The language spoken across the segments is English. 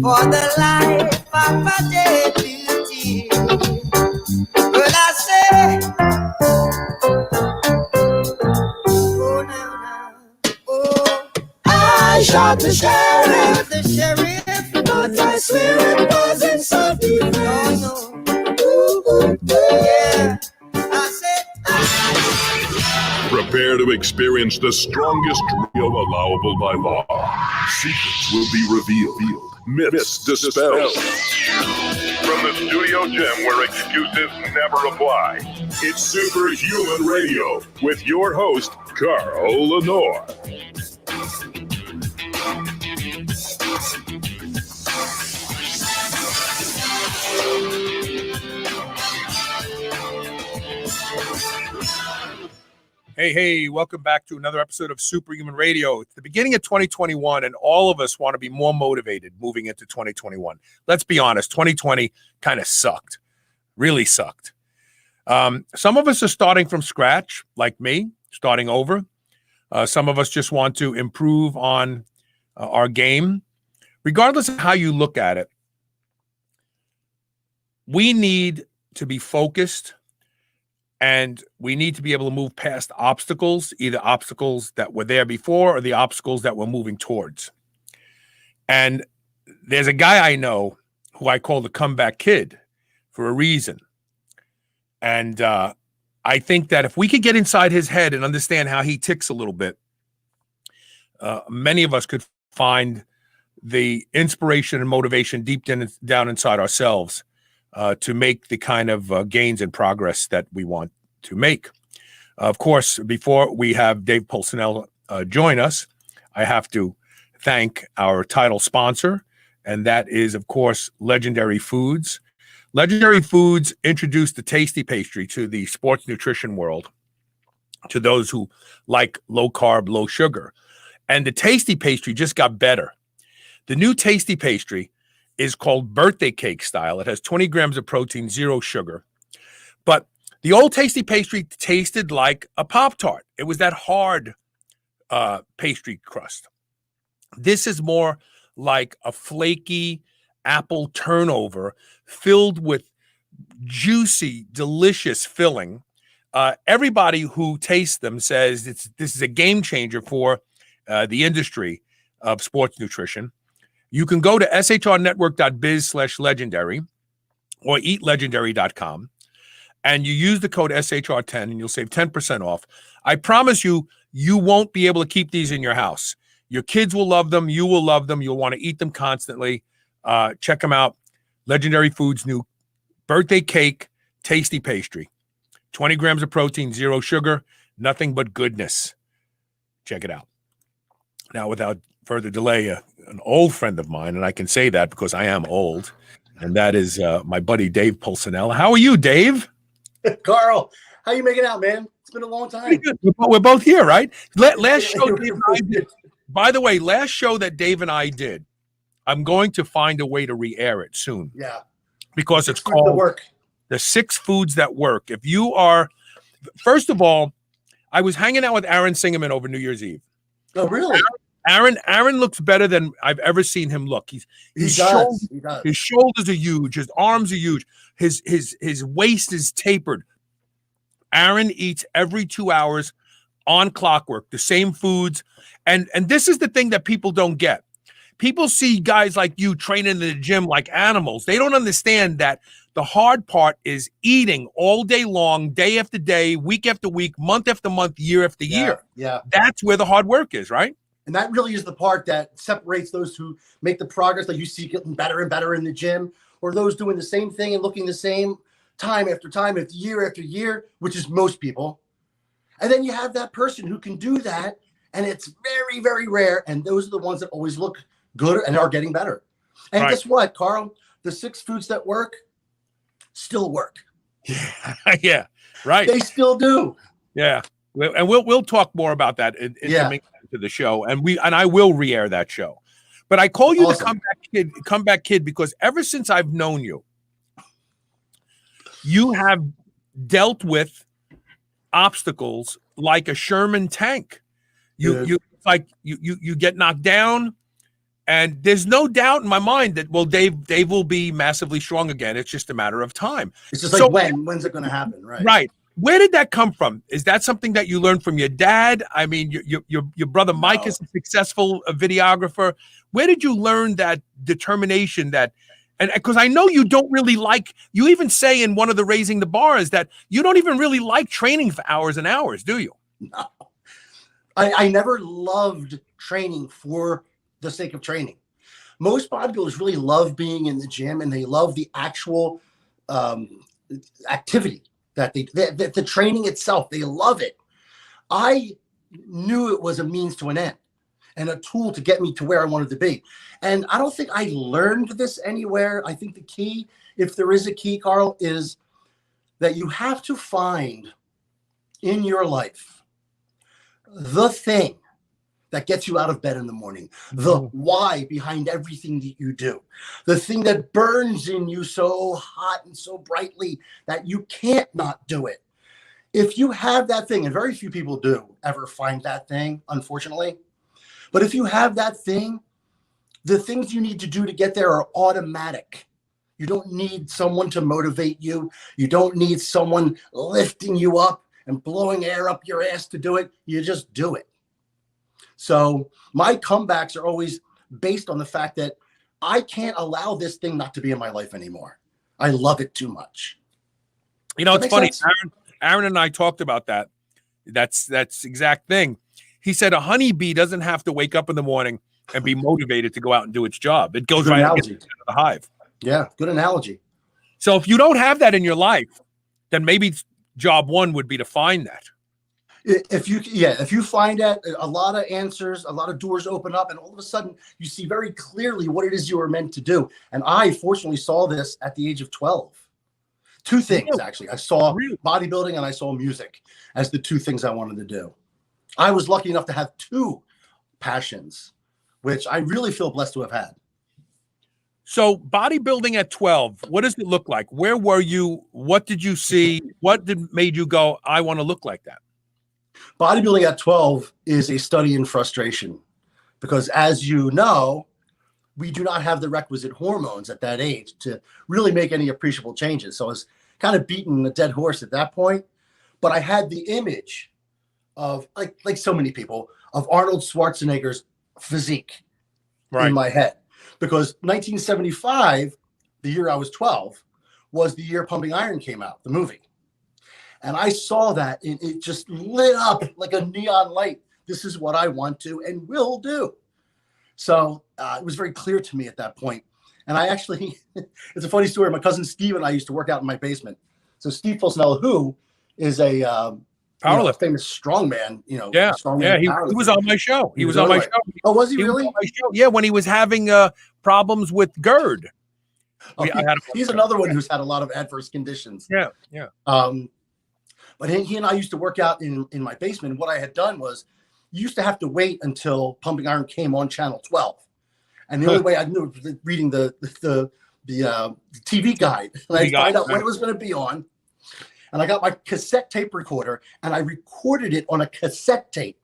for the life of a deputy. Well, I say, oh, now, oh, I shot the sheriff, but I swear it wasn't self-defense. Oh, no. Yeah, I said, prepare to experience the strongest drill allowable by law. Secrets will be revealed. Myths dispelled. From the studio gym where excuses never apply, it's Superhuman Radio with your host, Carl Lenore. Hey, welcome back to another episode of Superhuman Radio. It's the beginning of 2021, and all of us want to be more motivated moving into 2021. Let's be honest, 2020 kind of sucked, really sucked. Some of us are starting from scratch, like me, starting over. Some of us just want to improve on our game. Regardless of how you look at it, we need to be focused. And we need to be able to move past obstacles, either obstacles that were there before or the obstacles that we're moving towards. And there's a guy I know who I call the comeback kid for a reason. And I think that if we could get inside his head and understand how he ticks a little bit, many of us could find the inspiration and motivation deep down inside ourselves to make the kind of gains and progress that we want to make. Of course, before we have Dave Pulcinella join us, I have to thank our title sponsor, and that is, of course, Legendary Foods. Legendary Foods introduced the tasty pastry to the sports nutrition world, to those who like low carb, low sugar. And the tasty pastry just got better. The new tasty pastry is called birthday cake style. It has 20 grams of protein, 0 sugar. But the old tasty pastry tasted like a Pop-Tart. It was that hard pastry crust. This is more like a flaky apple turnover filled with juicy, delicious filling. Everybody who tastes them says this is a game changer for the industry of sports nutrition. You can go to shrnetwork.biz/legendary or eatlegendary.com and you use the code SHR10 and you'll save 10% off. I promise you, you won't be able to keep these in your house. Your kids will love them. You will love them. You'll want to eat them constantly. Check them out. Legendary Foods' new birthday cake tasty pastry. 20 grams of protein, 0 sugar, nothing but goodness. Check it out. Now, without further delay, an old friend of mine, and I can say that because I am old, and that is my buddy Dave Pulcinella. How are you, Dave? Carl, how you making out, man? It's been a long time. We're both here, right? Last show, Dave and I did. By the way, last show that Dave and I did, I'm going to find a way to re-air it soon. Yeah, because it's called The 6 Foods That Work. If you are, first of all, I was hanging out with Aaron Singerman over New Year's Eve. Oh, really? Aaron looks better than I've ever seen him look. He does. His shoulders are huge. His arms are huge. His waist is tapered. Aaron eats every 2 hours on clockwork, the same foods. And this is the thing that people don't get. People see guys like you training in the gym like animals. They don't understand that the hard part is eating all day long, day after day, week after week, month after month, year after year. Yeah. That's where the hard work is, right? And that really is the part that separates those who make the progress, like you see getting better and better in the gym, or those doing the same thing and looking the same time after year, which is most people. And then you have that person who can do that, and it's very, very rare. And those are the ones that always look good and are getting better. And Guess what, Carl? The 6 foods that work still work. Yeah, right. They still do. Yeah. And we'll talk more about that in the show, and I will re-air that show. But I call you the comeback kid because ever since I've known you, you have dealt with obstacles like a Sherman tank. You get knocked down And there's no doubt in my mind that, well, Dave will be massively strong again. It's just a matter of time. It's just like, when's it going to happen? Right. Right. Where did that come from? Is that something that you learned from your dad? I mean, your brother Mike is a successful videographer. Where did you learn that determination that, and because I know you don't really like, you even say in one of the Raising the Bar is that you don't even really like training for hours and hours, do you? No. I never loved training for the sake of training. Most bodybuilders really love being in the gym, and they love the actual activity that the training itself. They love it. I knew it was a means to an end and a tool to get me to where I wanted to be. And I don't think I learned this anywhere. I think the key, if there is a key, Carl, is that you have to find in your life the thing that gets you out of bed in the morning, the why behind everything that you do, the thing that burns in you so hot and so brightly that you can't not do it. If you have that thing, and very few people do ever find that thing, unfortunately, but if you have that thing, the things you need to do to get there are automatic. You don't need someone to motivate you. You don't need someone lifting you up and blowing air up your ass to do it. You just do it. So my comebacks are always based on the fact that I can't allow this thing not to be in my life anymore. I love it too much. You know, it's funny. Aaron and I talked about that. That's exact thing. He said a honeybee doesn't have to wake up in the morning and be motivated to go out and do its job. It goes right out of the hive. Yeah, good analogy. So if you don't have that in your life, then maybe job one would be to find that. If you find that, a lot of answers, a lot of doors open up, and all of a sudden you see very clearly what it is you were meant to do. And I fortunately saw this at the age of 12. Two things, actually. I saw bodybuilding and I saw music as the two things I wanted to do. I was lucky enough to have two passions, which I really feel blessed to have had. So bodybuilding at 12, what does it look like? Where were you? What did you see? What made you go, I want to look like that? Bodybuilding at 12 is a study in frustration because, as you know, we do not have the requisite hormones at that age to really make any appreciable changes. So I was kind of beating a dead horse at that point, but I had the image of, like so many people, of Arnold Schwarzenegger's physique in my head. Because 1975, the year I was 12, was the year Pumping Iron came out, the movie. And I saw that, and it just lit up like a neon light. This is what I want to and will do. So it was very clear to me at that point. And I actually, it's a funny story. My cousin Steve and I used to work out in my basement. So Steve Pulcinella, who is a powerlifter, famous strongman, he was on my show. He was on my show. Oh, was he really? Yeah, when he was having problems with GERD. He's another one who's had a lot of adverse conditions. Yeah. But he and I used to work out in my basement. And what I had done was, you used to have to wait until Pumping Iron came on Channel 12. And the only way I knew was reading the TV guide. And I'd find out when it was going to be on. And I got my cassette tape recorder and I recorded it on a cassette tape.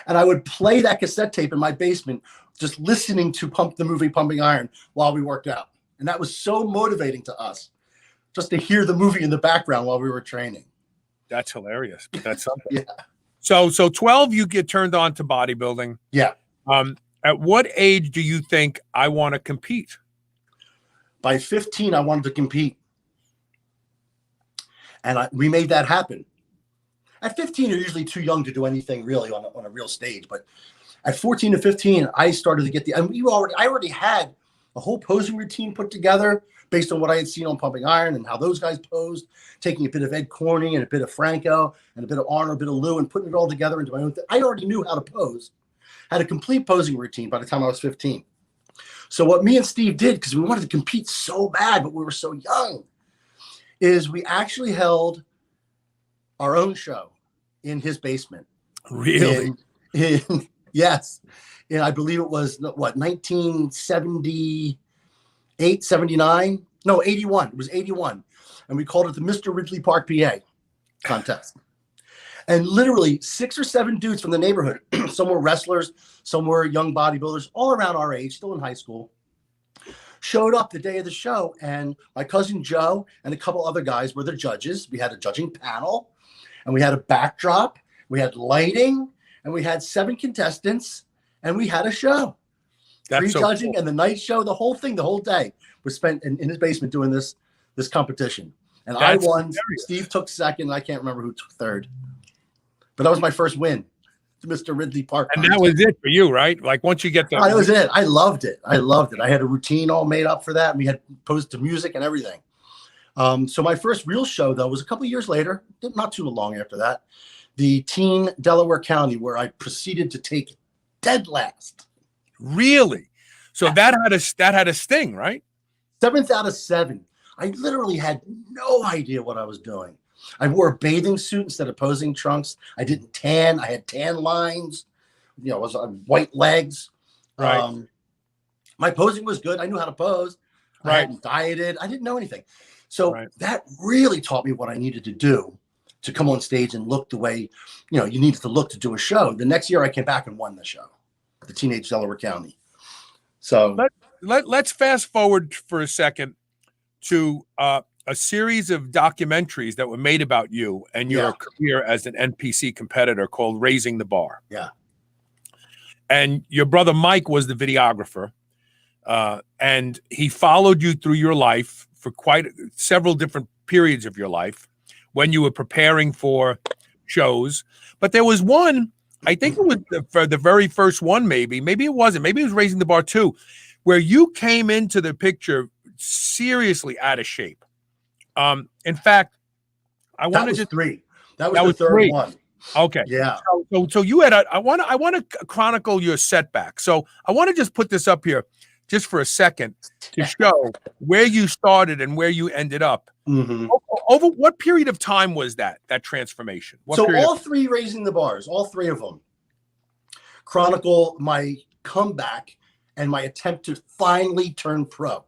And I would play that cassette tape in my basement, just listening to the movie Pumping Iron while we worked out. And that was so motivating to us, just to hear the movie in the background while we were training. That's hilarious. That's something. Yeah. So 12, you get turned on to bodybuilding. Yeah. At what age do you think I want to compete? By 15, I wanted to compete. And we made that happen. At 15, you're usually too young to do anything really on a real stage. But at 14 to 15, I started to get I already had a whole posing routine put together based on what I had seen on Pumping Iron and how those guys posed, taking a bit of Ed Corney and a bit of Franco and a bit of Arnold, a bit of Lou, and putting it all together into my own thing. I already knew how to pose. Had a complete posing routine by the time I was 15. So what me and Steve did, because we wanted to compete so bad, but we were so young, is we actually held our own show in his basement. Really? Yes. And I believe it was, 1978, 79? No, 81. It was 81. And we called it the Mr. Ridley Park, PA contest. And literally 6 or 7 dudes from the neighborhood, some were wrestlers, some were young bodybuilders, all around our age, still in high school, showed up the day of the show. And my cousin Joe and a couple other guys were the judges. We had a judging panel, and we had a backdrop, we had lighting, and we had 7 contestants, and we had a show. That's Free so judging cool. and the night show, the whole thing, the whole day was spent in his basement doing this competition. And That's I won. hilarious. Steve took second. I can't remember who took third. But that was my first win, Mr. Ridley Park. And that was it for you, right? Like once you get the That was it. I loved it. I had a routine all made up for that. We had posed to music and everything. So my first real show, though, was a couple of years later, not too long after that, the teen Delaware County, where I proceeded to take dead last. Really? So that had a sting, right? 7th out of 7. I literally had no idea what I was doing. I wore a bathing suit instead of posing trunks. I didn't tan. I had tan lines. You know, I was on white legs. Right. My posing was good. I knew how to pose. I Right. hadn't dieted. I didn't know anything. So Right. that really taught me what I needed to do to come on stage and look the way, you needed to look to do a show. The next year I came back and won the show, the Teenage Delaware County. So Let's fast forward for a second to a series of documentaries that were made about you and your career as an NPC competitor called Raising the Bar. Yeah. And your brother Mike was the videographer, and he followed you through your life for quite several different periods of your life when you were preparing for shows. But there was one, I think it was for the very first one, maybe it wasn't, maybe it was Raising the Bar 2, where you came into the picture seriously out of shape. In fact, I wanted to 3. That was the third 3. one. Okay. Yeah. So you had I want to chronicle your setback. So I want to just put this up here just for a second to show where you started and where you ended up. Mm-hmm. Over what period of time was that transformation? What So period all 3 Raising the Bars, all 3 of them chronicle my comeback and my attempt to finally turn pro.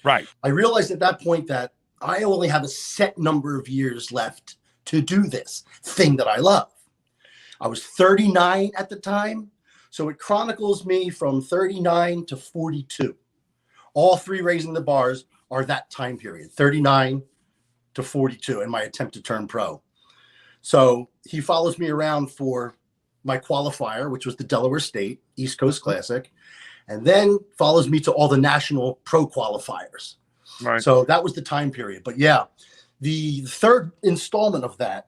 Right. I realized at that point that I only have a set number of years left to do this thing that I love. I was 39 at the time, so it chronicles me from 39 to 42. All 3 Raising the Bars are that time period, 39 to 42, in my attempt to turn pro. So he follows me around for my qualifier, which was the Delaware State East Coast Classic, and then follows me to all the national pro qualifiers. Right. So that was the time period. But yeah, the third installment of that,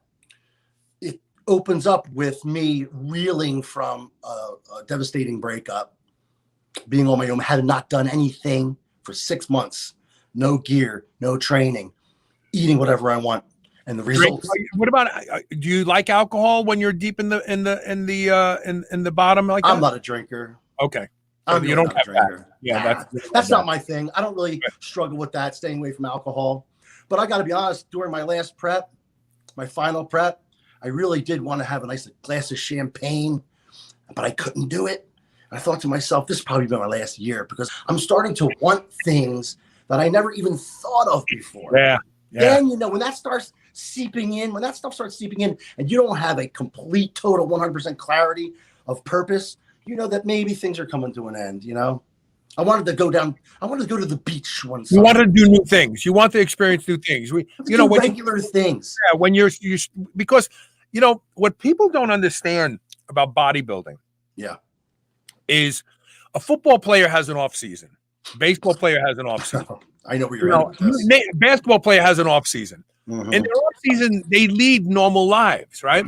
it opens up with me reeling from a devastating breakup, being on my own, had not done anything for 6 months, no gear, no training, eating whatever I want, and the results. What about? Do you like alcohol when you're deep in the bottom like that? I'm not a drinker. Okay. I'm you really don't not a have that. drinker. Yeah, that's not my thing. I don't really struggle with that, staying away from alcohol. But I got to be honest, during my last prep, my final prep, I really did want to have a nice glass of champagne, but I couldn't do it. I thought to myself, this has probably been my last year, because I'm starting to want things that I never even thought of before. Yeah. Then, when that starts seeping in, when that stuff starts seeping in, and you don't have a complete, total 100% clarity of purpose, that maybe things are coming to an end, I wanted to go to the beach one summer. You want to do new things. You want to experience new things. Regular things. Yeah, when you're because what people don't understand about bodybuilding, is a football player has an off season, baseball player has an off season. I know where you're at with this. Basketball player has an off season. Mm-hmm. In their off season, they lead normal lives, right?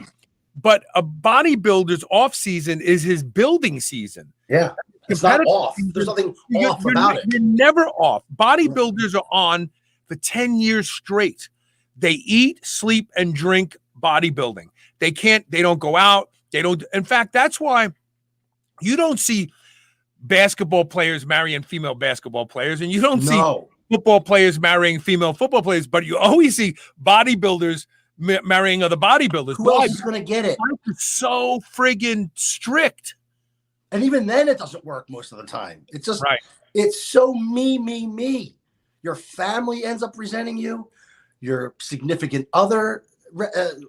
But a bodybuilder's off season is his building season. Yeah. It's not off. There's nothing off about it. You're never off. Bodybuilders are on for 10 years straight. They eat, sleep, and drink bodybuilding. They don't go out. In fact, that's why you don't see basketball players marrying female basketball players, and you don't see football players marrying female football players, but you always see bodybuilders marrying other bodybuilders. Who else is going to get it? It's so friggin' strict. And even then, it doesn't work most of the time. It's just, It's so me. Your family ends up resenting you. Your significant other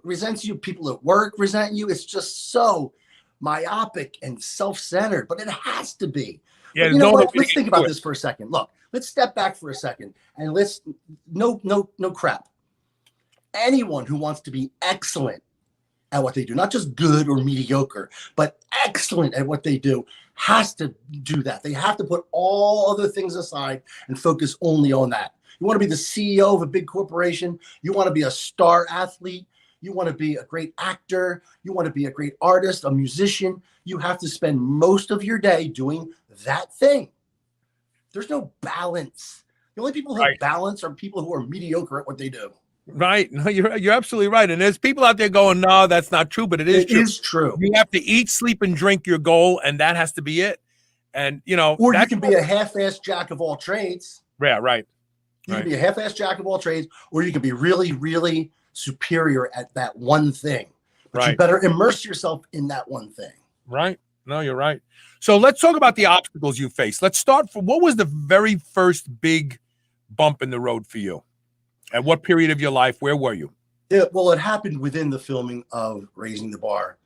resents you. People at work resent you. It's just so myopic and self-centered, but it has to be. Yeah, But you know no what? way Let's to think get about to it. this for a second. Look, let's step back for a second and no crap. Anyone who wants to be excellent at what they do, not just good or mediocre, but excellent at what they do, has to do that. They have to put all other things aside and focus only on that. You want to be the CEO of a big corporation. You want to be a star athlete. You want to be a great actor. You want to be a great artist, a musician. You have to spend most of your day doing that thing. There's no balance. The only people who have balance are people who are mediocre at what they do. Right. No, you're absolutely right. And there's people out there going, no, that's not true, but it is true. It is true. You have to eat, sleep, and drink your goal, and that has to be it. And or you can be a half-assed jack of all trades. Yeah, right. You can be a half-assed jack of all trades, or you can be really, really superior at that one thing. But you better immerse yourself in that one thing. Right. No, you're right. So let's talk about the obstacles you faced. Let's start from what was the very first big bump in the road for you? At what period of your life? Where were you? Well, it happened within the filming of Raising the Bar.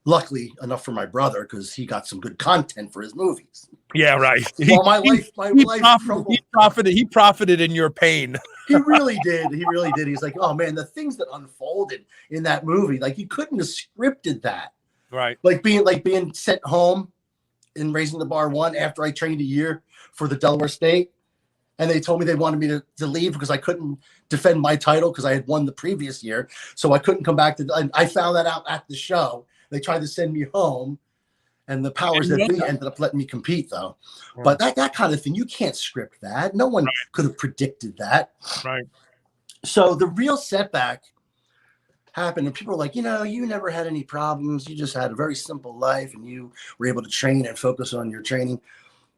Luckily enough for my brother, because he got some good content for his movies. Yeah, right. Well, my life He profited in your pain. He really did. He really did. He's like, oh man, the things that unfolded in that movie, like you couldn't have scripted that. Right. Like being sent home in Raising the Bar 1 after I trained a year for the Delaware State. And they told me they wanted me to leave because I couldn't defend my title because I had won the previous year. So I couldn't come back and I found that out at the show. They tried to send me home, and the powers that be ended up letting me compete though. But that kind of thing, you can't script that. No one could have predicted that. Right. So the real setback happened, and people were like, you never had any problems. You just had a very simple life, and you were able to train and focus on your training.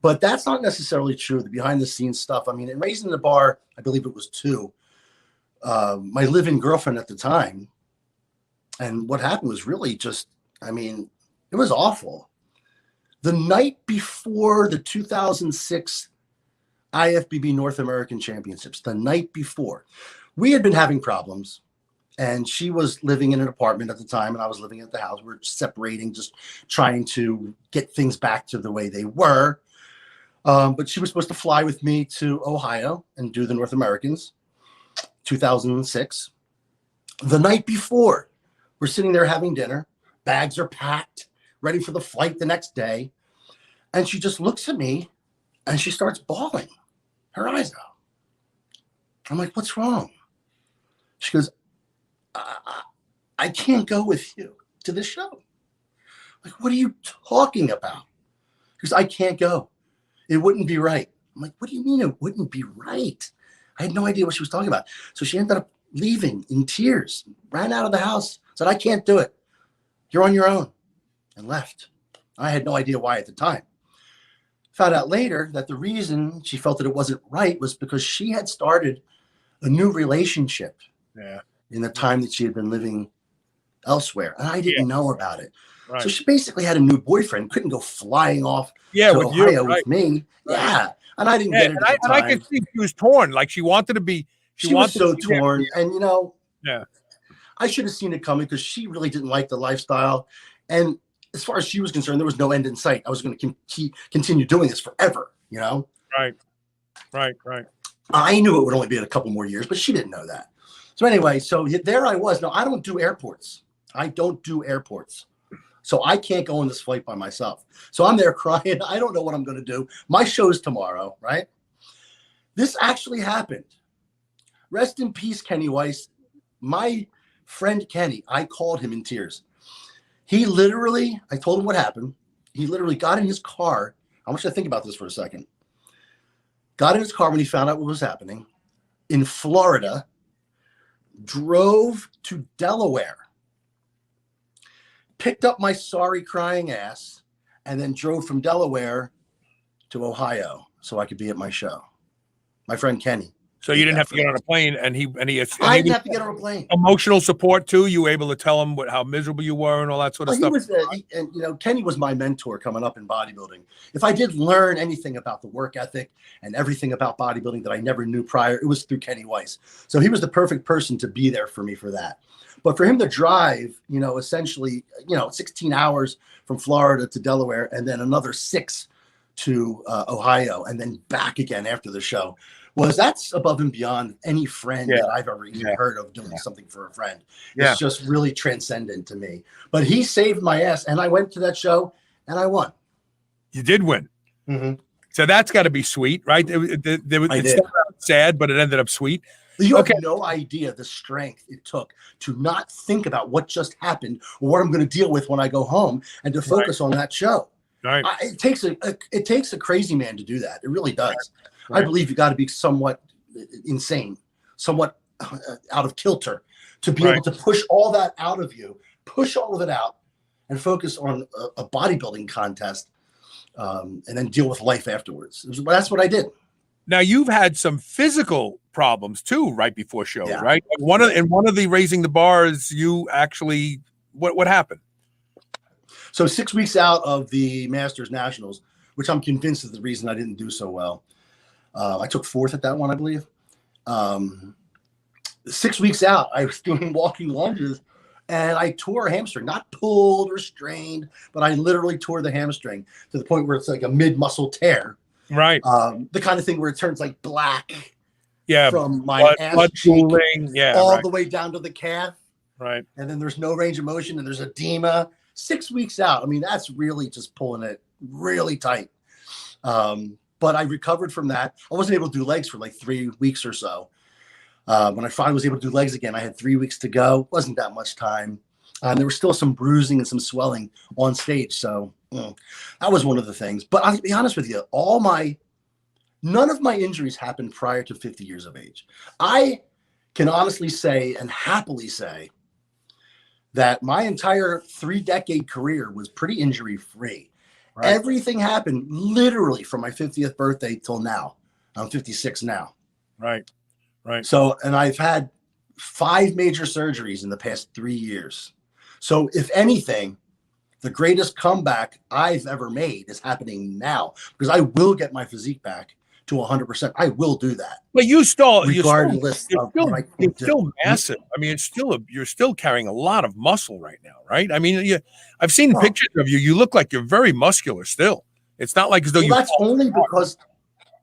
But that's not necessarily true. The behind the scenes stuff. I mean, in Raising the Bar, I believe it was 2. My live-in girlfriend at the time, and what happened was really just, it was awful. The night before the 2006 IFBB North American Championships, the night before, we had been having problems, and she was living in an apartment at the time, and I was living at the house. We were separating, just trying to get things back to the way they were. But she was supposed to fly with me to Ohio and do the North Americans, 2006. The night before, we're sitting there having dinner. Bags are packed, ready for the flight the next day. And she just looks at me and she starts bawling her eyes out. I'm like, what's wrong? She goes, I can't go with you to the show. Like, what are you talking about? Because I can't go. It wouldn't be right. I'm like, what do you mean it wouldn't be right? I had no idea what she was talking about. So she ended up leaving in tears, ran out of the house, said, I can't do it. You're on your own, and left. I had no idea why at the time. Found out later that the reason she felt that it wasn't right was because she had started a new relationship in the time that she had been living elsewhere. And I didn't know about it. Right. So she basically had a new boyfriend, couldn't go flying off to Ohio with me. Right. Yeah. And I didn't get it at the time. And I could see she was torn. Like she wanted to be. She was so torn. And, I should have seen it coming because she really didn't like the lifestyle. And as far as she was concerned, there was no end in sight. I was going to continue doing this forever, Right. I knew it would only be a couple more years, but she didn't know that. So anyway, so there I was. Now, I don't do airports. So I can't go on this flight by myself. So I'm there crying. I don't know what I'm going to do. My show's tomorrow, right? This actually happened. Rest in peace, Kenny Weiss. My friend Kenny, I called him in tears. I told him what happened. He literally got in his car. I want you to think about this for a second. Got in his car when he found out what was happening in Florida, drove to Delaware, picked up my sorry crying ass, and then drove from Delaware to Ohio so I could be at my show. My friend Kenny. So you didn't have to get on a plane, and I didn't have to get on a plane. Emotional support too. You were able to tell him how miserable you were and all that sort of stuff. Kenny was my mentor coming up in bodybuilding. If I did learn anything about the work ethic and everything about bodybuilding that I never knew prior, it was through Kenny Weiss. So he was the perfect person to be there for me for that. But for him to drive, essentially, 16 hours from Florida to Delaware, and then another 6 to Ohio, and then back again after the show, that's above and beyond any friend that I've ever even heard of doing something for a friend. It's just really transcendent to me. But he saved my ass, and I went to that show and I won. You did win. Mm-hmm. So that's got to be sweet, right? It started out sad, but it ended up sweet. You have no idea the strength it took to not think about what just happened or what I'm going to deal with when I go home, and to focus on that show. Right. It takes a crazy man to do that. It really does. Right. I believe you got to be somewhat insane, somewhat out of kilter to be able to push all that out of you, push all of it out, and focus on a bodybuilding contest, and then deal with life afterwards. That's what I did. Now you've had some physical problems too, right before shows, right? One of the raising the bars, you actually what happened? So 6 weeks out of the Masters Nationals, which I'm convinced is the reason I didn't do so well. I took 4th at that one, I believe. 6 weeks out, I was doing walking lunges, and I tore a hamstring, not pulled or strained, but I literally tore the hamstring to the point where it's like a mid-muscle tear. Right. The kind of thing where it turns like black. Yeah. From my ass cheek all the way down to the calf. Right. And then there's no range of motion, and there's edema. 6 weeks out. I mean, that's really just pulling it really tight. But I recovered from that. I wasn't able to do legs for like 3 weeks or so. When I finally was able to do legs again, I had 3 weeks to go. Wasn't that much time. There was still some bruising and some swelling on stage. So that was one of the things. But I'll be honest with you, none of my injuries happened prior to 50 years of age. I can honestly say and happily say that my entire 3-decade career was pretty injury-free. Right. Everything happened literally from my 50th birthday till now. I'm 56 now. Right. So, and I've had 5 major surgeries in the past 3 years. So if anything, the greatest comeback I've ever made is happening now, because I will get my physique back to 100%. I will do that. But you're still massive. I mean, you're still carrying a lot of muscle right now, right? I mean, I've seen pictures of you. You look like you're very muscular still. It's not like as though that's only because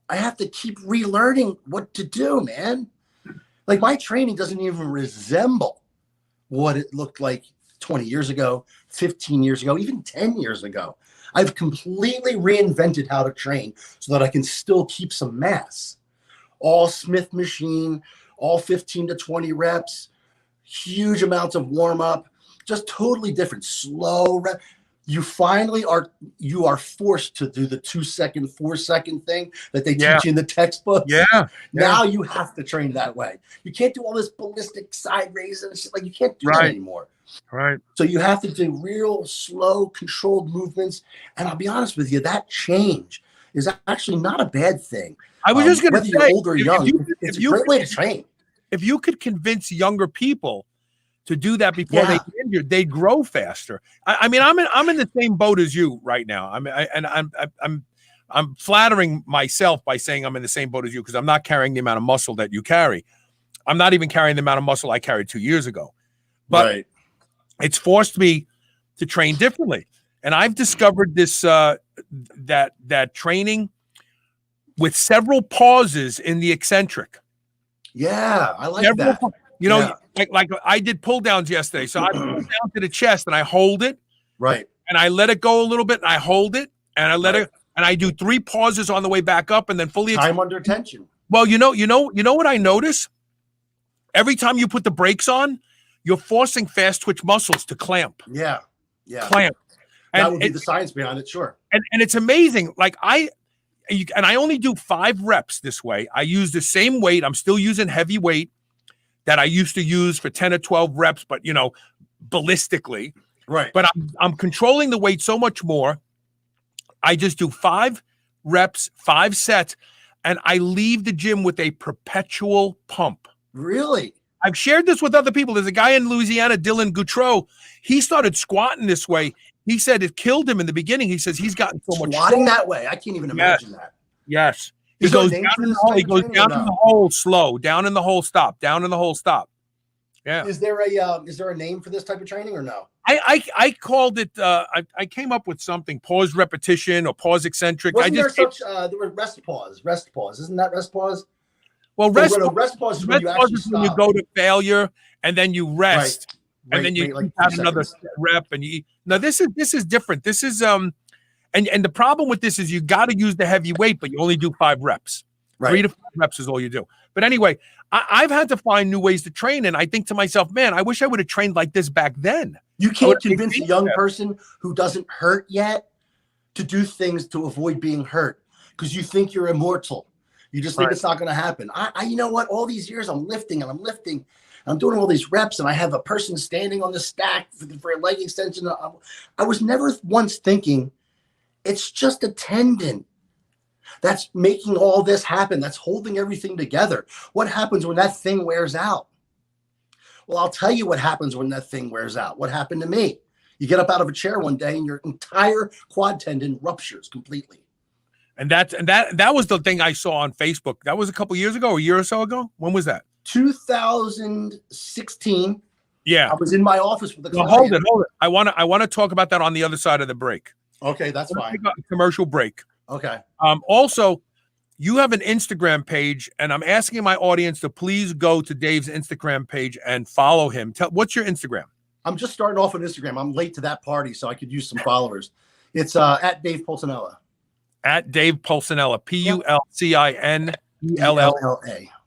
I have to keep relearning what to do, man. Like, my training doesn't even resemble what it looked like 20 years ago, 15 years ago, even 10 years ago. I've completely reinvented how to train so that I can still keep some mass. All Smith machine, all 15 to 20 reps, huge amounts of warm up, just totally different, slow rep. You finally are forced to do the 2-second, 4-second thing that they teach you in the textbook. Now you have to train that way. You can't do all this ballistic side raises and shit. Like, you can't do that anymore. Right. So you have to do real slow, controlled movements. And I'll be honest with you, that change is actually not a bad thing. I was just going to say, whether you're old or young, it's a great way to train. If you could convince younger people to do that before they get injured, they grow faster. I mean, I'm in the same boat as you right now. I'm flattering myself by saying I'm in the same boat as you, because I'm not carrying the amount of muscle that you carry. I'm not even carrying the amount of muscle I carried 2 years ago. But it's forced me to train differently. And I've discovered this that training with several pauses in the eccentric. Yeah, I like that. Like I did pull downs yesterday. So I pull down to the chest and I hold it. Right. And I let it go a little bit and I hold it and I let it, and I do 3 pauses on the way back up and then fully time under tension. Well, you know what I notice? Every time you put the brakes on, you're forcing fast twitch muscles to clamp. Yeah. Clamp. That would be the science behind it, sure. And it's amazing. Like I only do 5 reps this way. I use the same weight. I'm still using heavy weight that I used to use for 10 or 12 reps, but ballistically. Right. But I'm controlling the weight so much more. I just do 5 reps, 5 sets, and I leave the gym with a perpetual pump. Really? I've shared this with other people. There's a guy in Louisiana, Dylan Goutreau. He started squatting this way. He said it killed him in the beginning. He says he's gotten so much squatting that way. I can't even imagine that. Yes. He goes down in the hole slow, down in the hole stop, down in the hole stop. Yeah. Is there a name for this type of training or no? I called it. I came up with something. Pause repetition or pause eccentric. Wasn't there were rest pause? Rest pause. Isn't that rest pause? Well, rest pause is when you actually stop. When you go to failure and then you rest, right. and then you like have another rep. And now this is different. This is and the problem with this is you got to use the heavy weight, but you only do 5 reps. Right. 3 to 5 reps is all you do. But anyway, I've had to find new ways to train, and I think to myself, man, I wish I would have trained like this back then. You can't convince a young person who doesn't hurt yet to do things to avoid being hurt because you think you're immortal. You just think it's not going to happen. You know what? All these years I'm lifting and I'm doing all these reps, and I have a person standing on the stack for a leg extension. I was never once thinking it's just a tendon that's making all this happen. That's holding everything together. What happens when that thing wears out? Well, I'll tell you what happens when that thing wears out. What happened to me? You get up out of a chair one day and your entire quad tendon ruptures completely. And that was the thing I saw on Facebook. That was a couple years ago, a year or so ago. When was that? 2016. Yeah. I was in my office with the client. Hold it. I want to talk about that on the other side of the break. Okay, that's fine. Commercial break. Okay. Also, you have an Instagram page, and I'm asking my audience to please go to Dave's Instagram page and follow him. What's your Instagram? I'm just starting off on Instagram. I'm late to that party, so I could use some followers. It's at Dave Pulcinella. At Dave Pulcinella. Pulcinella.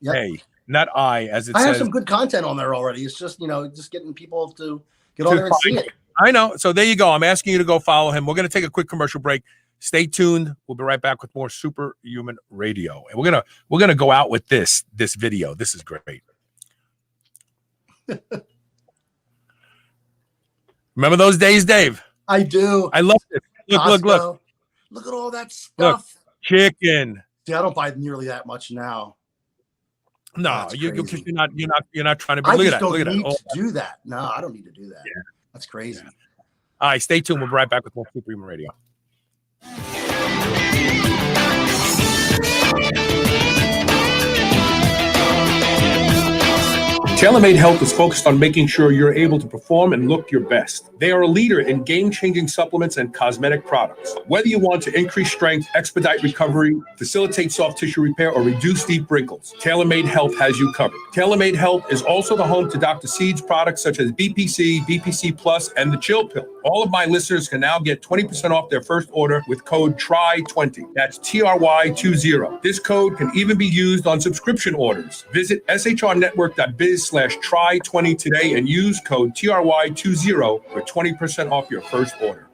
Yep. Not I, as it says. I have some good content on there already. It's just, just getting people to get on there and see it. I know. So there you go. I'm asking you to go follow him. We're going to take a quick commercial break. Stay tuned. We'll be right back with more Superhuman Radio. And we're gonna go out with this video. This is great. Remember those days, Dave? I do. I love it. Look. Look at all that stuff. Look, chicken. See, I don't buy nearly that much now. No, you're not trying to be. I Look just at that. don't Look at need that. to do that. No, I don't need to do that. Yeah. That's crazy. Yeah. All right, stay tuned. We'll be right back with more Superhuman Radio. TaylorMade Health is focused on making sure you're able to perform and look your best. They are a leader in game-changing supplements and cosmetic products. Whether you want to increase strength, expedite recovery, facilitate soft tissue repair, or reduce deep wrinkles, TaylorMade Health has you covered. TaylorMade Health is also the home to Dr. Seed's products such as BPC, BPC Plus, and the Chill Pill. All of my listeners can now get 20% off their first order with code TRY20. That's TRY20. This code can even be used on subscription orders. Visit shrnetwork.biz/try20 today and use code TRY20 for 20% off your first order.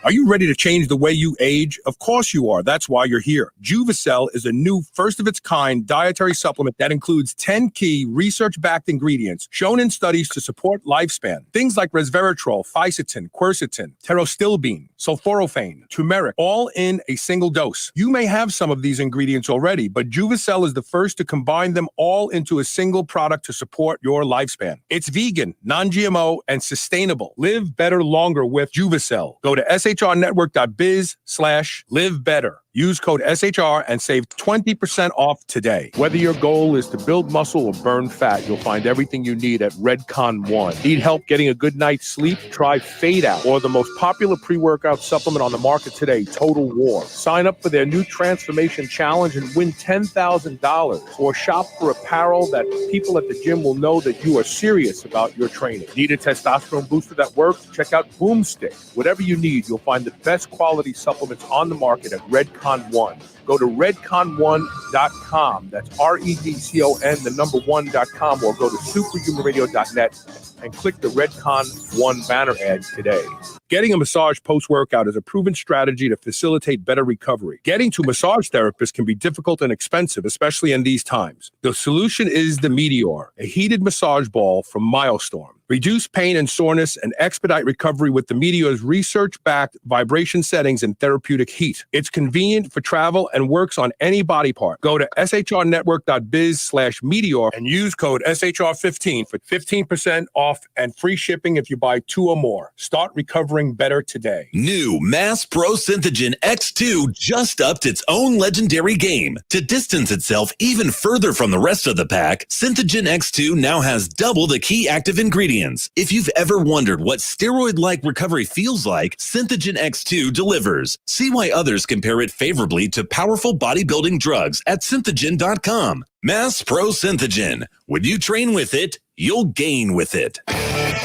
Are you ready to change the way you age? Of course you are. That's why you're here. Juvicel is a new first-of-its-kind dietary supplement that includes 10 key research-backed ingredients shown in studies to support lifespan. Things like resveratrol, fisetin, quercetin, pterostilbene, sulforaphane, turmeric, all in a single dose. You may have some of these ingredients already, but Juvicel is the first to combine them all into a single product to support your lifespan. It's vegan, non-GMO, and sustainable. Live better longer with Juvicel. Go to shrnetwork.biz/live better. Use code SHR and save 20% off today. Whether your goal is to build muscle or burn fat, you'll find everything you need at Redcon One. Need help getting a good night's sleep? Try Fade Out, or the most popular pre-workout supplement on the market today, Total War. Sign up for their new Transformation Challenge and win $10,000. Or shop for apparel that people at the gym will know that you are serious about your training. Need a testosterone booster that works? Check out Boomstick. Whatever you need, you'll find the best quality supplements on the market at Redcon One. Go to redcon1.com. That's REDCON1.com, or go to superhumanradio.net and click the Redcon One banner ad today. Getting a massage post-workout is a proven strategy to facilitate better recovery. Getting to a massage therapist can be difficult and expensive, especially in these times. The solution is the Meteor, a heated massage ball from Milestorm. Reduce pain and soreness and expedite recovery with the Meteor's research-backed vibration settings and therapeutic heat. It's convenient for travel and works on any body part. Go to shrnetwork.biz/meteor and use code SHR15 for 15% off and free shipping if you buy 2 or more. Start recovering better today. New Mass Pro Synthogen X2 just upped its own legendary game. To distance itself even further from the rest of the pack, Synthogen X2 now has double the key active ingredients. If you've ever wondered what steroid-like recovery feels like, Synthogen X2 delivers. See why others compare it favorably to powerful bodybuilding drugs at synthogen.com. Mass Pro Synthogen. When you train with it, you'll gain with it.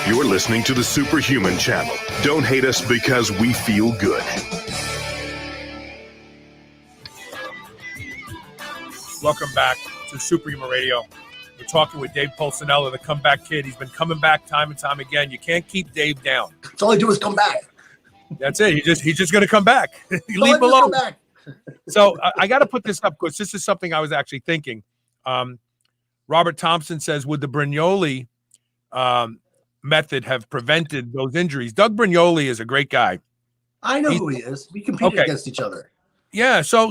You're listening to the Superhuman Channel. Don't hate us because we feel good. Welcome back to Superhuman Radio. We're talking with Dave Pulcinella, the comeback kid. He's been coming back time and time again. You can't keep Dave down. That's all I do is come back. That's it. He's just going to come back. You leave him alone. So I got to put this up because this is something I was actually thinking. Robert Thompson says, would the Brignoli method have prevented those injuries? Doug Brignoli is a great guy. I know who he is. We competed against each other. Yeah. So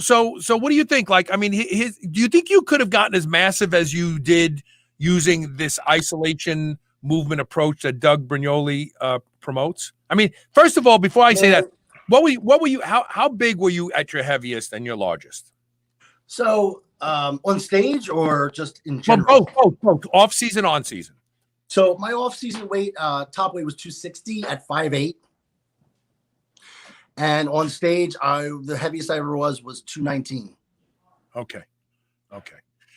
what do you think? Like, I mean, do you think you could have gotten as massive as you did using this isolation movement approach that Doug Brignoli promotes? I mean, first of all, before I say that, what were you? How big were you at your heaviest and your largest? So on stage or just in general? Both. Off season, on season. So my off season weight, top weight was 260 at 5'8". And on stage, the heaviest I ever was 219. Okay.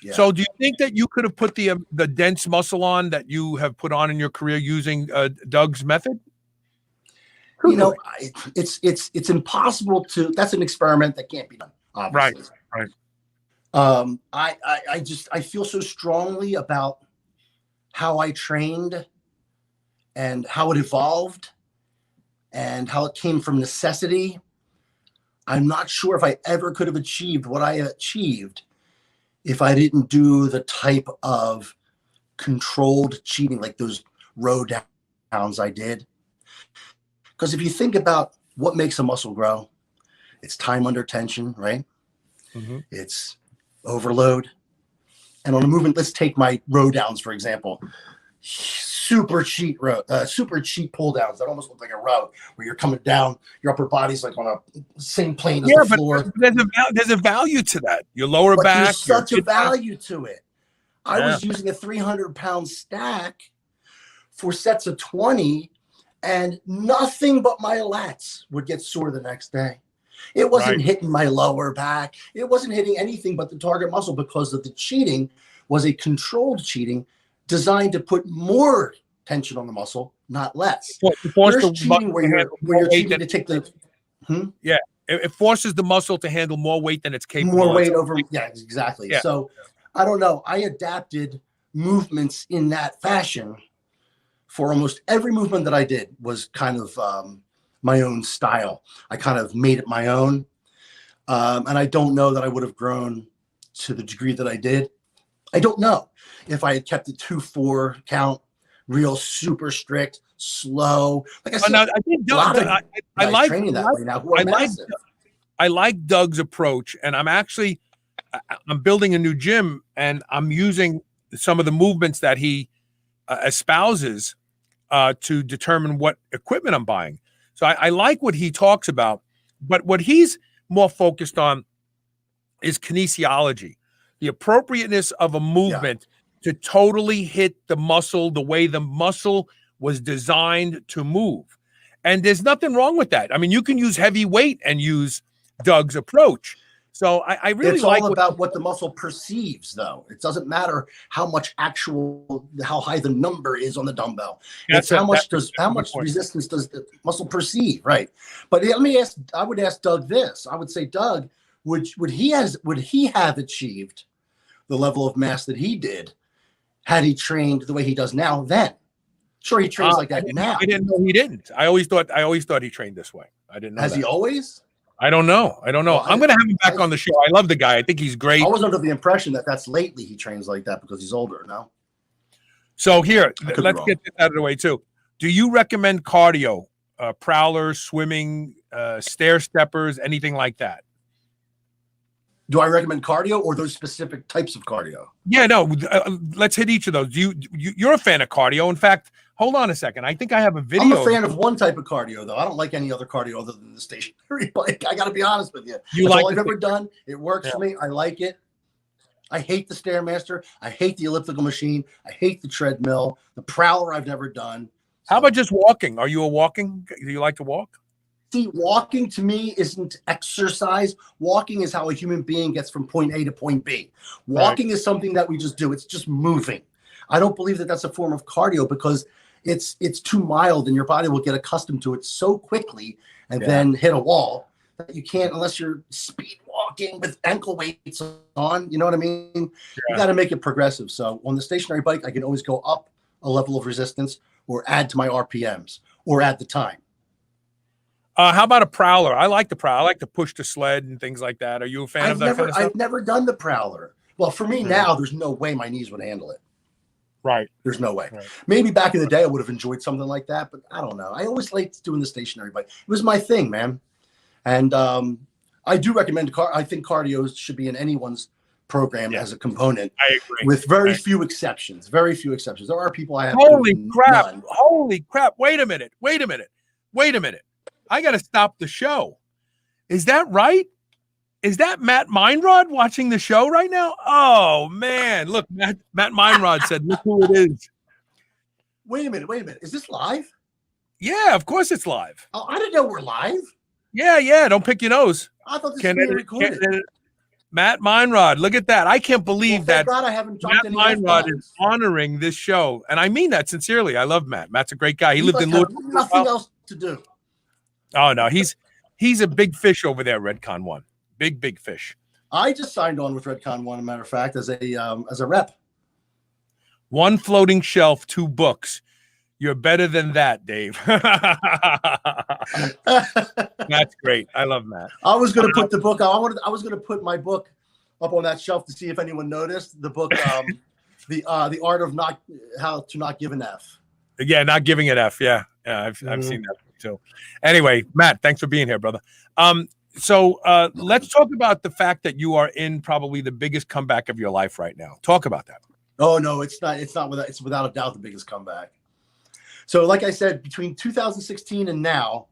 Yeah. So do you think that you could have put the dense muscle on that you have put on in your career using Doug's method? You know, it's impossible to. That's an experiment that can't be done. Obviously. Right. I feel so strongly about how I trained and how it evolved and how it came from necessity. I'm not sure if I ever could have achieved what I achieved if I didn't do the type of controlled cheating like those row downs I did. Because if you think about what makes a muscle grow, it's time under tension, right? Mm-hmm. It's overload. And on a movement, let's take my row downs, for example. Super cheat pull downs that almost look like a row where you're coming down, your upper body's like on a same plane as the floor. But there's a value to that. Your lower back. There's such a value to it. I was using a 300-pound stack for sets of 20, and nothing but my lats would get sore the next day. It wasn't hitting my lower back. It wasn't hitting anything but the target muscle because of the cheating was a controlled cheating designed to put more tension on the muscle, not less. There's cheating where you're cheating to take the... Yeah, it forces the muscle to handle more weight than it's capable of. More weight over... Yeah, exactly. Yeah. So, I don't know. I adapted movements in that fashion for almost every movement that I did was kind of my own style. I kind of made it my own. And I don't know that I would have grown to the degree that I did. I don't know if I had kept it 2-4 count, real super strict, slow. Like I said, I think Doug, I like training that way now. I like Doug's approach, and I'm building a new gym, and I'm using some of the movements that he espouses to determine what equipment I'm buying. So I like what he talks about, but what he's more focused on is kinesiology, the appropriateness of a movement to totally hit the muscle the way the muscle was designed to move. And there's nothing wrong with that. I mean, you can use heavy weight and use Doug's approach. So I really like it's all about what the muscle perceives, though. It doesn't matter how high the number is on the dumbbell. It's how much resistance does the muscle perceive, right? But I would ask Doug this. I would say, Doug, would he have achieved the level of mass that he did had he trained the way he does now then? Sure, he trains like that now. I didn't know he didn't. I always thought he trained this way. I didn't know. Has he always? I don't know. Well, I'm going to have him back on the show. I love the guy. I think he's great. I was under the impression that that's lately he trains like that because he's older now. So here, let's get this out of the way too. Do you recommend cardio, prowlers, swimming, stair steppers, anything like that? Do I recommend cardio or those specific types of cardio? Yeah, no. Let's hit each of those. You're a fan of cardio. In fact, hold on a second. I think I have a video. I'm a fan of one type of cardio, though. I don't like any other cardio other than the stationary bike. I got to be honest with you. That's all I've ever done. It works for me. I like it. I hate the Stairmaster. I hate the elliptical machine. I hate the treadmill. The Prowler I've never done. How about just walking? Are you a walking? Do you like to walk? See, walking to me isn't exercise. Walking is how a human being gets from point A to point B. Walking is something that we just do. It's just moving. I don't believe that that's a form of cardio because it's too mild and your body will get accustomed to it so quickly and then hit a wall that you can't unless you're speed walking with ankle weights on. You know what I mean? You got to make it progressive. So on the stationary bike, I can always go up a level of resistance or add to my RPMs or add the time. How about a Prowler? I like the Prowler. I like to push the sled and things like that. Are you a fan of that kind of stuff? I've never done the Prowler. Well, for me now, there's no way my knees would handle it. Right. There's no way. Right. Maybe back in the day, I would have enjoyed something like that, but I don't know. I always liked doing the stationary bike. It was my thing, man. And I do recommend I think cardio should be in anyone's program as a component. I agree. With very few exceptions. Very few exceptions. There are people I have. Holy crap. None. Holy crap. Wait a minute. I got to stop the show. Is that right? Is that Matt Meinrod watching the show right now? Oh, man. Look, Matt Meinrod said, look who it is. Wait a minute. Is this live? Yeah, of course it's live. Oh, I didn't know we're live. Yeah. Don't pick your nose. I thought this was being recorded. Matt Meinrod, look at that. I can't believe that God, I haven't Matt Meinrod is honoring this show. And I mean that sincerely. I love Matt. Matt's a great guy. He lived in Louisville. Nothing else to do. Oh, no. He's a big fish over there, Redcon 1. Big fish. I just signed on with Redcon 1, as a matter of fact, as a rep. 1 floating shelf, 2 books. You're better than that, Dave. That's great. I love Matt. I was going to put the book. I was going to put my book up on that shelf to see if anyone noticed the book. The art of how to not give an F. Yeah, not giving an F. Yeah, I've seen that too. Anyway, Matt, thanks for being here, brother. So let's talk about the fact that you are in probably the biggest comeback of your life right now. Talk about that. Oh no, it's not. It's without a doubt the biggest comeback. So, like I said, between 2016 and now,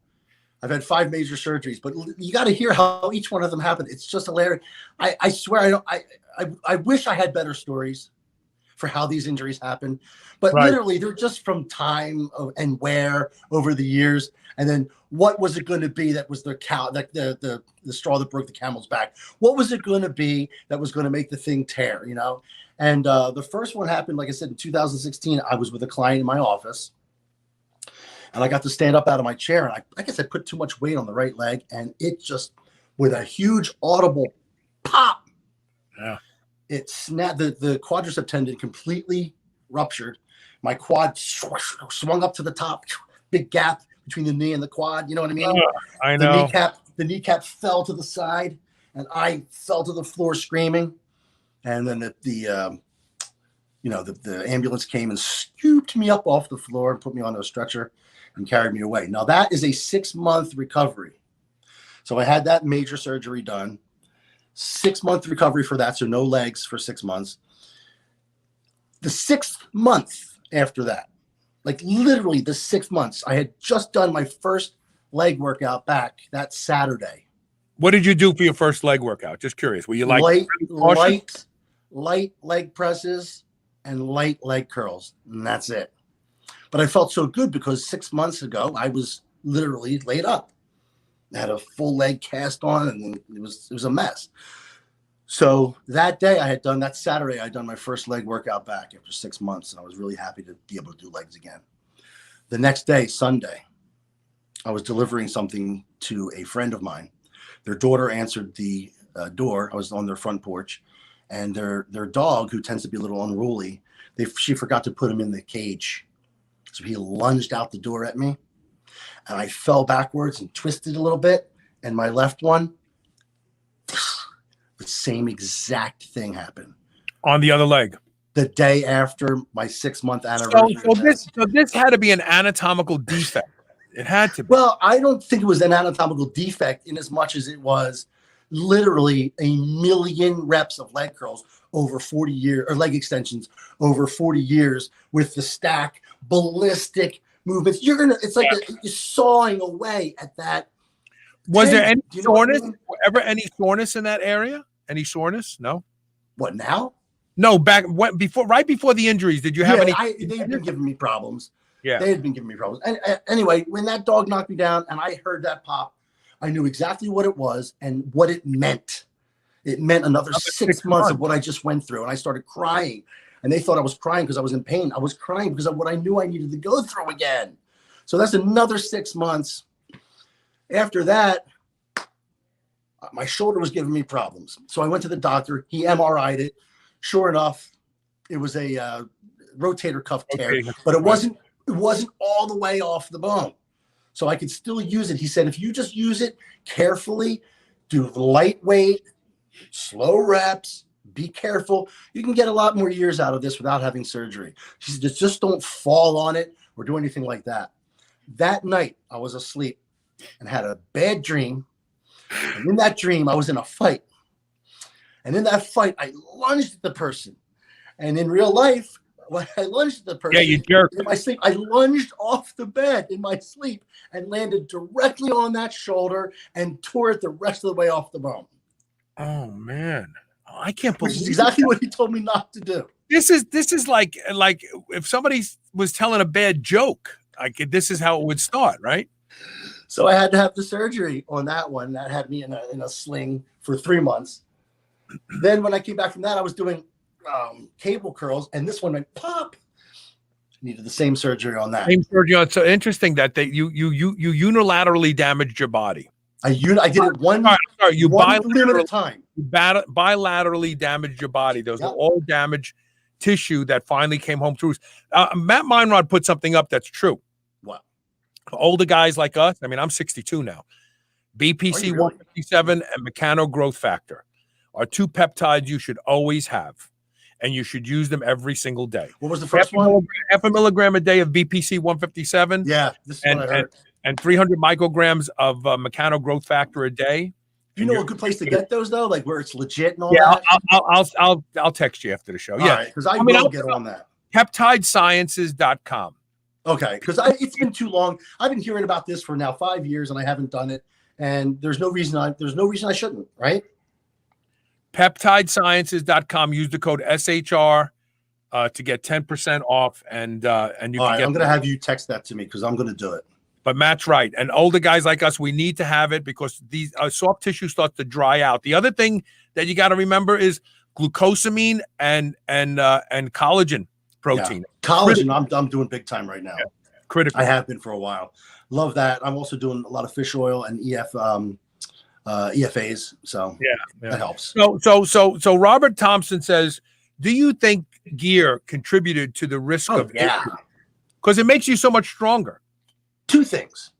I've had 5 major surgeries. But you got to hear how each one of them happened. It's just hilarious. I swear, I wish I had better stories for how these injuries happen. But literally, they're just from time and wear over the years. And then what was it going to be that was the straw that broke the camel's back? What was it going to be that was going to make the thing tear, you know? And the first one happened, like I said, in 2016. I was with a client in my office. And I got to stand up out of my chair. And I guess I put too much weight on the right leg. And it just, with a huge audible pop, it snapped. The quadricep tendon completely ruptured. My quad swung up to the top. Big gap between the knee and the quad. You know what I mean? I know. The kneecap fell to the side. And I fell to the floor screaming. And then the ambulance came and scooped me up off the floor and put me on a stretcher and carried me away. Now that is a 6-month recovery. So I had that major surgery done, 6-month recovery for that. So no legs for 6 months. The 6th month after that, like literally the 6 months, I had just done my first leg workout back that Saturday. What did you do for your first leg workout? Just curious. Were you like light leg presses and light leg curls, and that's it. But I felt so good because 6 months ago I was literally laid up. I had a full leg cast on, and it was a mess. So that day that Saturday I had done my first leg workout back after 6 months, and I was really happy to be able to do legs again. The next day, Sunday, I was delivering something to a friend of mine. Their daughter answered the door. I was on their front porch, and their dog, who tends to be a little unruly, she forgot to put him in the cage. So he lunged out the door at me, and I fell backwards and twisted a little bit. And my left one, the same exact thing happened. On the other leg. The day after my 6-month anniversary. So this had to be an anatomical defect. It had to be. Well, I don't think it was an anatomical defect in as much as it was literally a million reps of leg curls over 40 years, or leg extensions over 40 years with the stack, ballistic movements. It's like you're sawing away at that. Was there any Do you know what I soreness? mean? Ever any soreness in that area? Any soreness? No. What now? No, right before the injuries. Did you have any? They've been giving me problems. Yeah. They had been giving me problems. And anyway, when that dog knocked me down and I heard that pop, I knew exactly what it was and what it meant. It meant another 6 months of what I just went through. And I started crying. And they thought I was crying because I was in pain. I was crying because of what I knew I needed to go through again. So that's another 6 months. After that, my shoulder was giving me problems. So I went to the doctor. He MRI'd it. Sure enough, it was a rotator cuff tear, but it wasn't all the way off the bone. So I could still use it. He said, if you just use it carefully, do lightweight, slow reps, be careful, you can get a lot more years out of this without having surgery. She said, just don't fall on it or do anything like that. That night, I was asleep and had a bad dream. And in that dream, I was in a fight. And in that fight, I lunged at the person. And in real life, when I lunged at the person, you jerked. in my sleep, I lunged off the bed in my sleep and landed directly on that shoulder and tore it the rest of the way off the bone. Oh man, I can't Which believe is exactly what he told me not to do. This is like if somebody was telling a bad joke, like this is how it would start, right? So I had to have the surgery on that one. That had me in a sling for 3 months. Then when I came back from that, I was doing cable curls, and this one went pop. Needed the same surgery on that. Same surgery. It's so interesting that you unilaterally damaged your body. I did it one limit at a time. You bilaterally damaged your body. Those were all damaged tissue that finally came home through. Matt Meinrod put something up that's true. What? For older guys like us, I mean, I'm 62 now. BPC 157 and mechano growth factor are two peptides you should always have, and you should use them every single day. What was the first one? Half a milligram a day of BPC 157. Yeah, this is what I heard. And 300 micrograms of mechano growth factor a day. Do you know a good place to get those though, like where it's legit and all that? I'll text you after the show. All right, because I will get on that. Peptidesciences.com. Okay, because it's been too long. I've been hearing about this for now 5 years, and I haven't done it. And there's no reason I shouldn't, right? Peptidesciences.com. Use the code SHR to get 10% off, and you all can right, get. I'm going to have you text that to me because I'm going to do it. But Matt's right, and older guys like us, we need to have it because these soft tissue starts to dry out. The other thing that you got to remember is glucosamine and collagen protein. Yeah. Collagen, I'm doing big time right now. Yeah. Critical. I have been for a while. Love that. I'm also doing a lot of fish oil and EFAs. So that helps. So Robert Thompson says, do you think gear contributed to the risk of injury? Because it makes you so much stronger. Two things.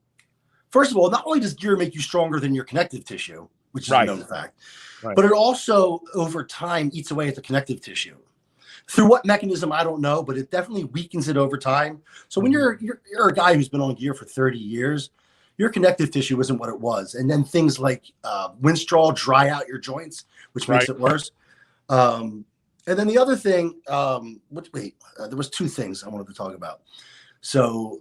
First of all, not only does gear make you stronger than your connective tissue, which is a known fact, but it also over time eats away at the connective tissue. Through what mechanism, I don't know, but it definitely weakens it over time. So when you're a guy who's been on gear for 30 years, your connective tissue isn't what it was. And then things like Winstrol dry out your joints, which makes it worse. And then the other thing, there was two things I wanted to talk about. So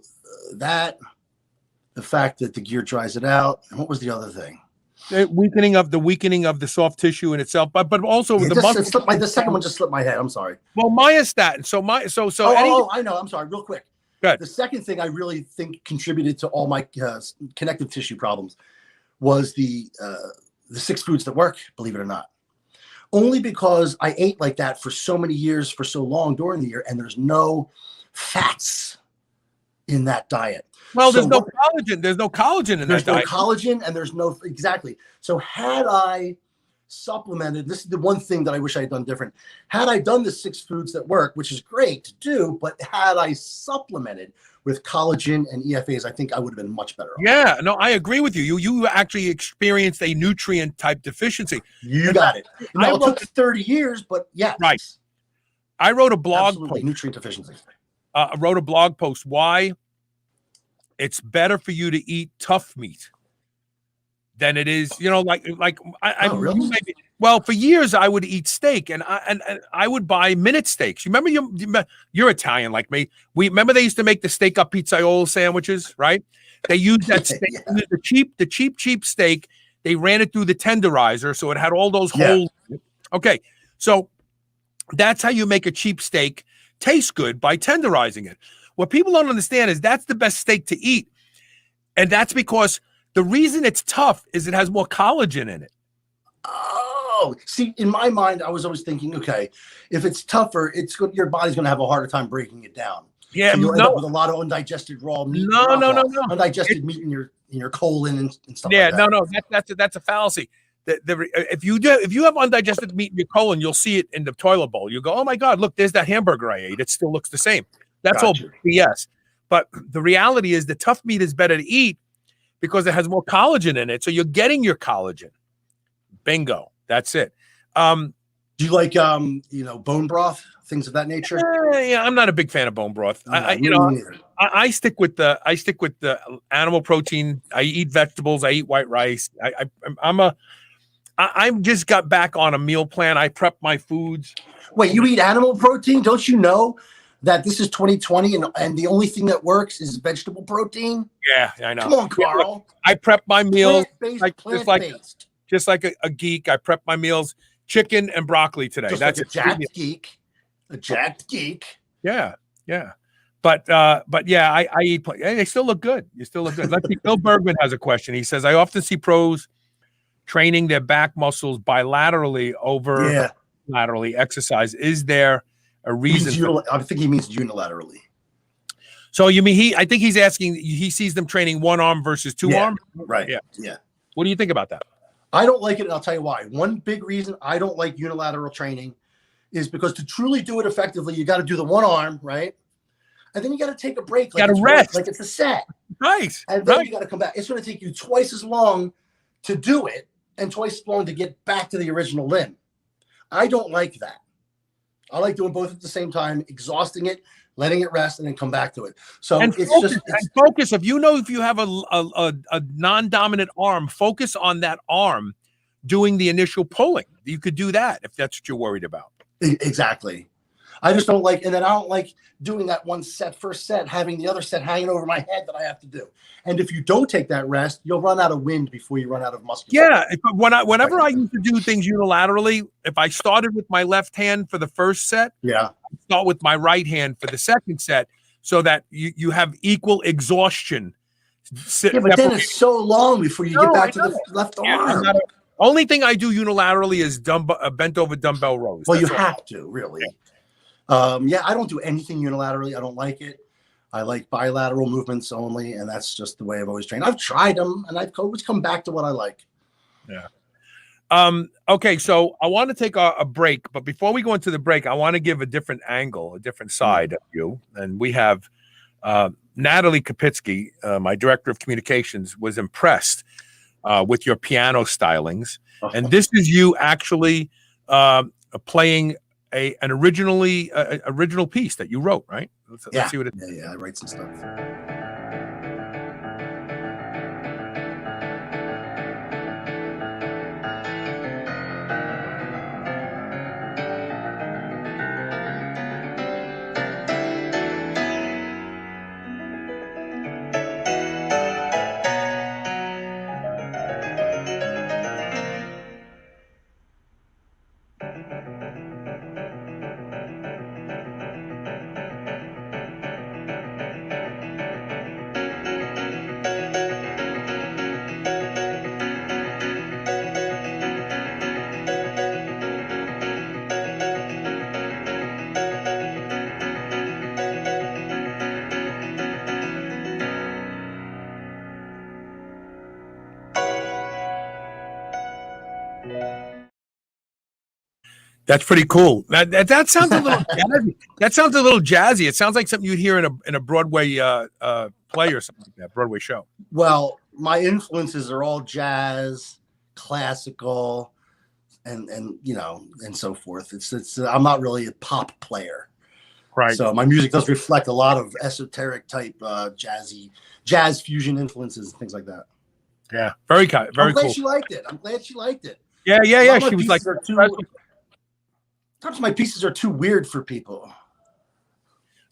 the fact that the gear dries it out, and what was the other thing? The weakening of the soft tissue in itself, but also the muscle. The second one just slipped my head. I'm sorry. Well, myostatin. I know. I'm sorry. Real quick. Good. The second thing I really think contributed to all my connective tissue problems was the 6 foods that work. Believe it or not, only because I ate like that for so many years, for so long during the year, and there's no fats in that diet. Well, there's no collagen. There's no collagen in that diet. There's no collagen, and there's no exactly. So had I supplemented, this is the one thing that I wish I had done different. Had I done the 6 foods that work, which is great to do, but had I supplemented with collagen and EFAs, I think I would have been much better off. Yeah, no, I agree with you. You actually experienced a nutrient type deficiency. You got it. Now, it took 30 years, but yeah. Right. I wrote a blog post. Nutrient deficiency. I wrote a blog post. Why it's better for you to eat tough meat than it is, Oh, really? well, for years I would eat steak, and I would buy minute steaks. You remember, you're Italian like me. We remember they used to make the steak up pizzaiolo sandwiches, right? They used that steak, Yeah. the cheap steak. They ran it through the tenderizer, so it had all those Yeah. holes. Okay, so that's how you make a cheap steak taste good, by tenderizing it. What people don't understand is that's the best steak to eat, and that's because the reason it's tough is it has more collagen in it. Oh, see, in my mind, I was always thinking, okay, if it's tougher, your body's going to have a harder time breaking it down. Yeah, So you'll end up with a lot of undigested raw meat. No. Undigested meat in your colon and stuff. Yeah, like that. no. That's a fallacy. If you have undigested meat in your colon, you'll see it in the toilet bowl. You go, oh my God, look, there's that hamburger I ate. It still looks the same. That's all BS. But the reality is the tough meat is better to eat because it has more collagen in it. So you're getting your collagen. Bingo. That's it. Do you like bone broth, things of that nature? Yeah, I'm not a big fan of bone broth. No, I stick with the animal protein. I eat vegetables. I eat white rice. I'm just got back on a meal plan. I prep my foods. Wait, you eat animal protein? Don't you know that this is 2020 and the only thing that works is vegetable protein? Yeah, I know. Come on, Carl. I prep my meals Plant-based. just like a geek. I prep my meals, chicken and broccoli today. Just That's like a jacked geek. Yeah. But yeah, I eat. They still look good. You still look good. Let's see. Bill Bergman has a question. He says, I often see pros training their back muscles bilaterally over laterally exercise. Is there a reason? I think he means unilaterally. So you mean I think he's asking, he sees them training one arm versus two arm? Right. Yeah. What do you think about that? I don't like it, and I'll tell you why. One big reason I don't like unilateral training is because to truly do it effectively, you got to do the one arm, right? And then you got to take a break. Got to rest. Like it's a set. Right. And then you got to come back. It's going to take you twice as long to do it and twice as long to get back to the original limb. I don't like that. I like doing both at the same time, exhausting it, letting it rest, and then come back to it. So focus. If you have a non-dominant arm, focus on that arm doing the initial pulling. You could do that if that's what you're worried about. Exactly. I just don't like, and then I don't like doing that first set, having the other set hanging over my head that I have to do. And if you don't take that rest, you'll run out of wind before you run out of muscle. Yeah. Whenever I used to do things unilaterally, if I started with my left hand for the first set, I start with my right hand for the second set, so that you have equal exhaustion. But then it's so long before you get back to the left arm. Only thing I do unilaterally is bent over dumbbell rows. Well, you have to, really. I don't do anything unilaterally. I don't like it. I like bilateral movements only, and that's just the way I've always trained. I've tried them, and I've always come back to what I like. Yeah. Okay, so I want to take a break, but before we go into the break, I want to give a different angle, a different side of you. And we have Natalie Kapitsky, my director of communications, was impressed with your piano stylings. And this is you actually playing an original piece that you wrote, right? Let's see what it is. Yeah, I write some stuff. That's pretty cool. That sounds a little jazzy. That sounds a little jazzy. It sounds like something you'd hear in a Broadway play or something like that, Broadway show. Well, my influences are all jazz, classical, and so forth. It's I'm not really a pop player. Right. So my music does reflect a lot of esoteric type jazz fusion influences and things like that. Yeah, very kind, very I'm glad cool. she liked it. I'm glad she liked it. Yeah. She was like, Sometimes my pieces are too weird for people.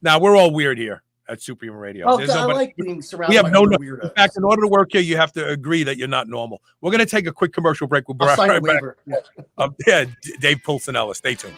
now we're all weird here at Superhuman Radio. Oh, There's I nobody, like being we surrounded have by no, other in weirdos. fact, in order to work here, you have to agree that you're not normal. We're going to take a quick commercial break. We'll be I'll sign a right back. waiver. Yeah. Yeah, Dave Pulcinella. Stay tuned.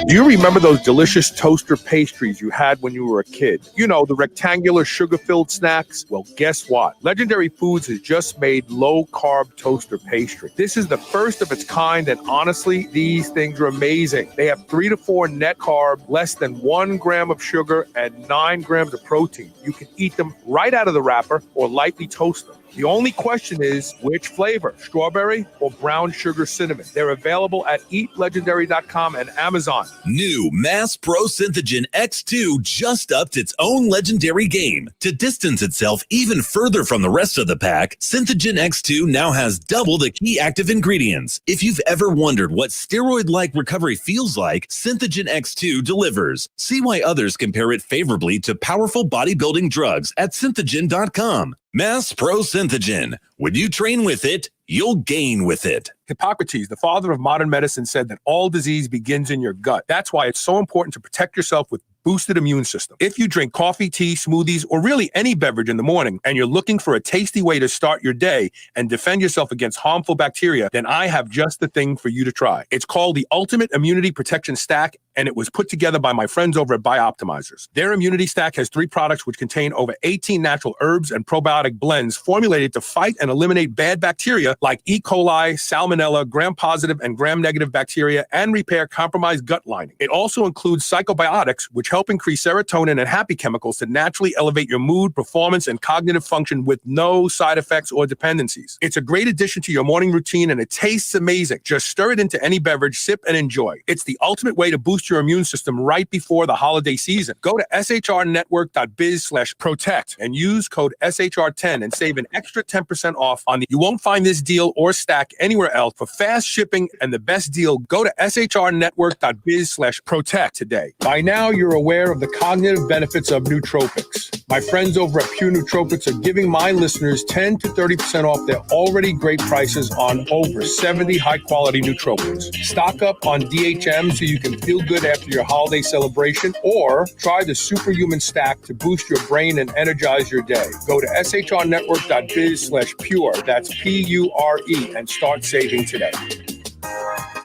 Do you remember those delicious toaster pastries you had when you were a kid? You know, the rectangular sugar-filled snacks? Well, guess what? Legendary Foods has just made low-carb toaster pastry. This is the first of its kind, and honestly, these things are amazing. They have 3 to 4 net carb, less than 1 gram of sugar, and 9 grams of protein. You can eat them right out of the wrapper or lightly toast them. The only question is, which flavor? Strawberry or brown sugar cinnamon? They're available at eatlegendary.com and Amazon. New Mass Pro Synthogen X2 just upped its own legendary game. To distance itself even further from the rest of the pack, Synthogen X2 now has double the key active ingredients. If you've ever wondered what steroid-like recovery feels like, Synthogen X2 delivers. See why others compare it favorably to powerful bodybuilding drugs at synthogen.com. Mass Pro Synthogen. When you train with it, you'll gain with it. Hippocrates, the father of modern medicine, said that all disease begins in your gut. That's why it's so important to protect yourself with boosted immune system. If you drink coffee, tea, smoothies, or really any beverage in the morning, and you're looking for a tasty way to start your day and defend yourself against harmful bacteria, then I have just the thing for you to try. It's called the Ultimate Immunity Protection Stack, and it was put together by my friends over at Bioptimizers. Their immunity stack has 3 products which contain over 18 natural herbs and probiotic blends formulated to fight and eliminate bad bacteria like E. coli, salmonella, gram-positive and gram-negative bacteria, and repair compromised gut lining. It also includes psychobiotics, which help increase serotonin and happy chemicals to naturally elevate your mood, performance, and cognitive function with no side effects or dependencies. It's a great addition to your morning routine, and it tastes amazing. Just stir it into any beverage, sip, and enjoy. It's the ultimate way to boost your immune system right before the holiday season. Go to shrnetwork.biz/protect and use code SHR10 and save an extra 10% off on the. You won't find this deal or stack anywhere else. For fast shipping and the best deal, go to shrnetwork.biz/protect today. By now, you're aware of the cognitive benefits of nootropics. My friends over at Pure Nootropics are giving my listeners 10 to 30% off their already great prices on over 70 high-quality nootropics. Stock up on DHM so you can feel good after your holiday celebration, or try the Superhuman Stack to boost your brain and energize your day. Go to shrnetwork.biz/pure, that's PURE, and start saving today.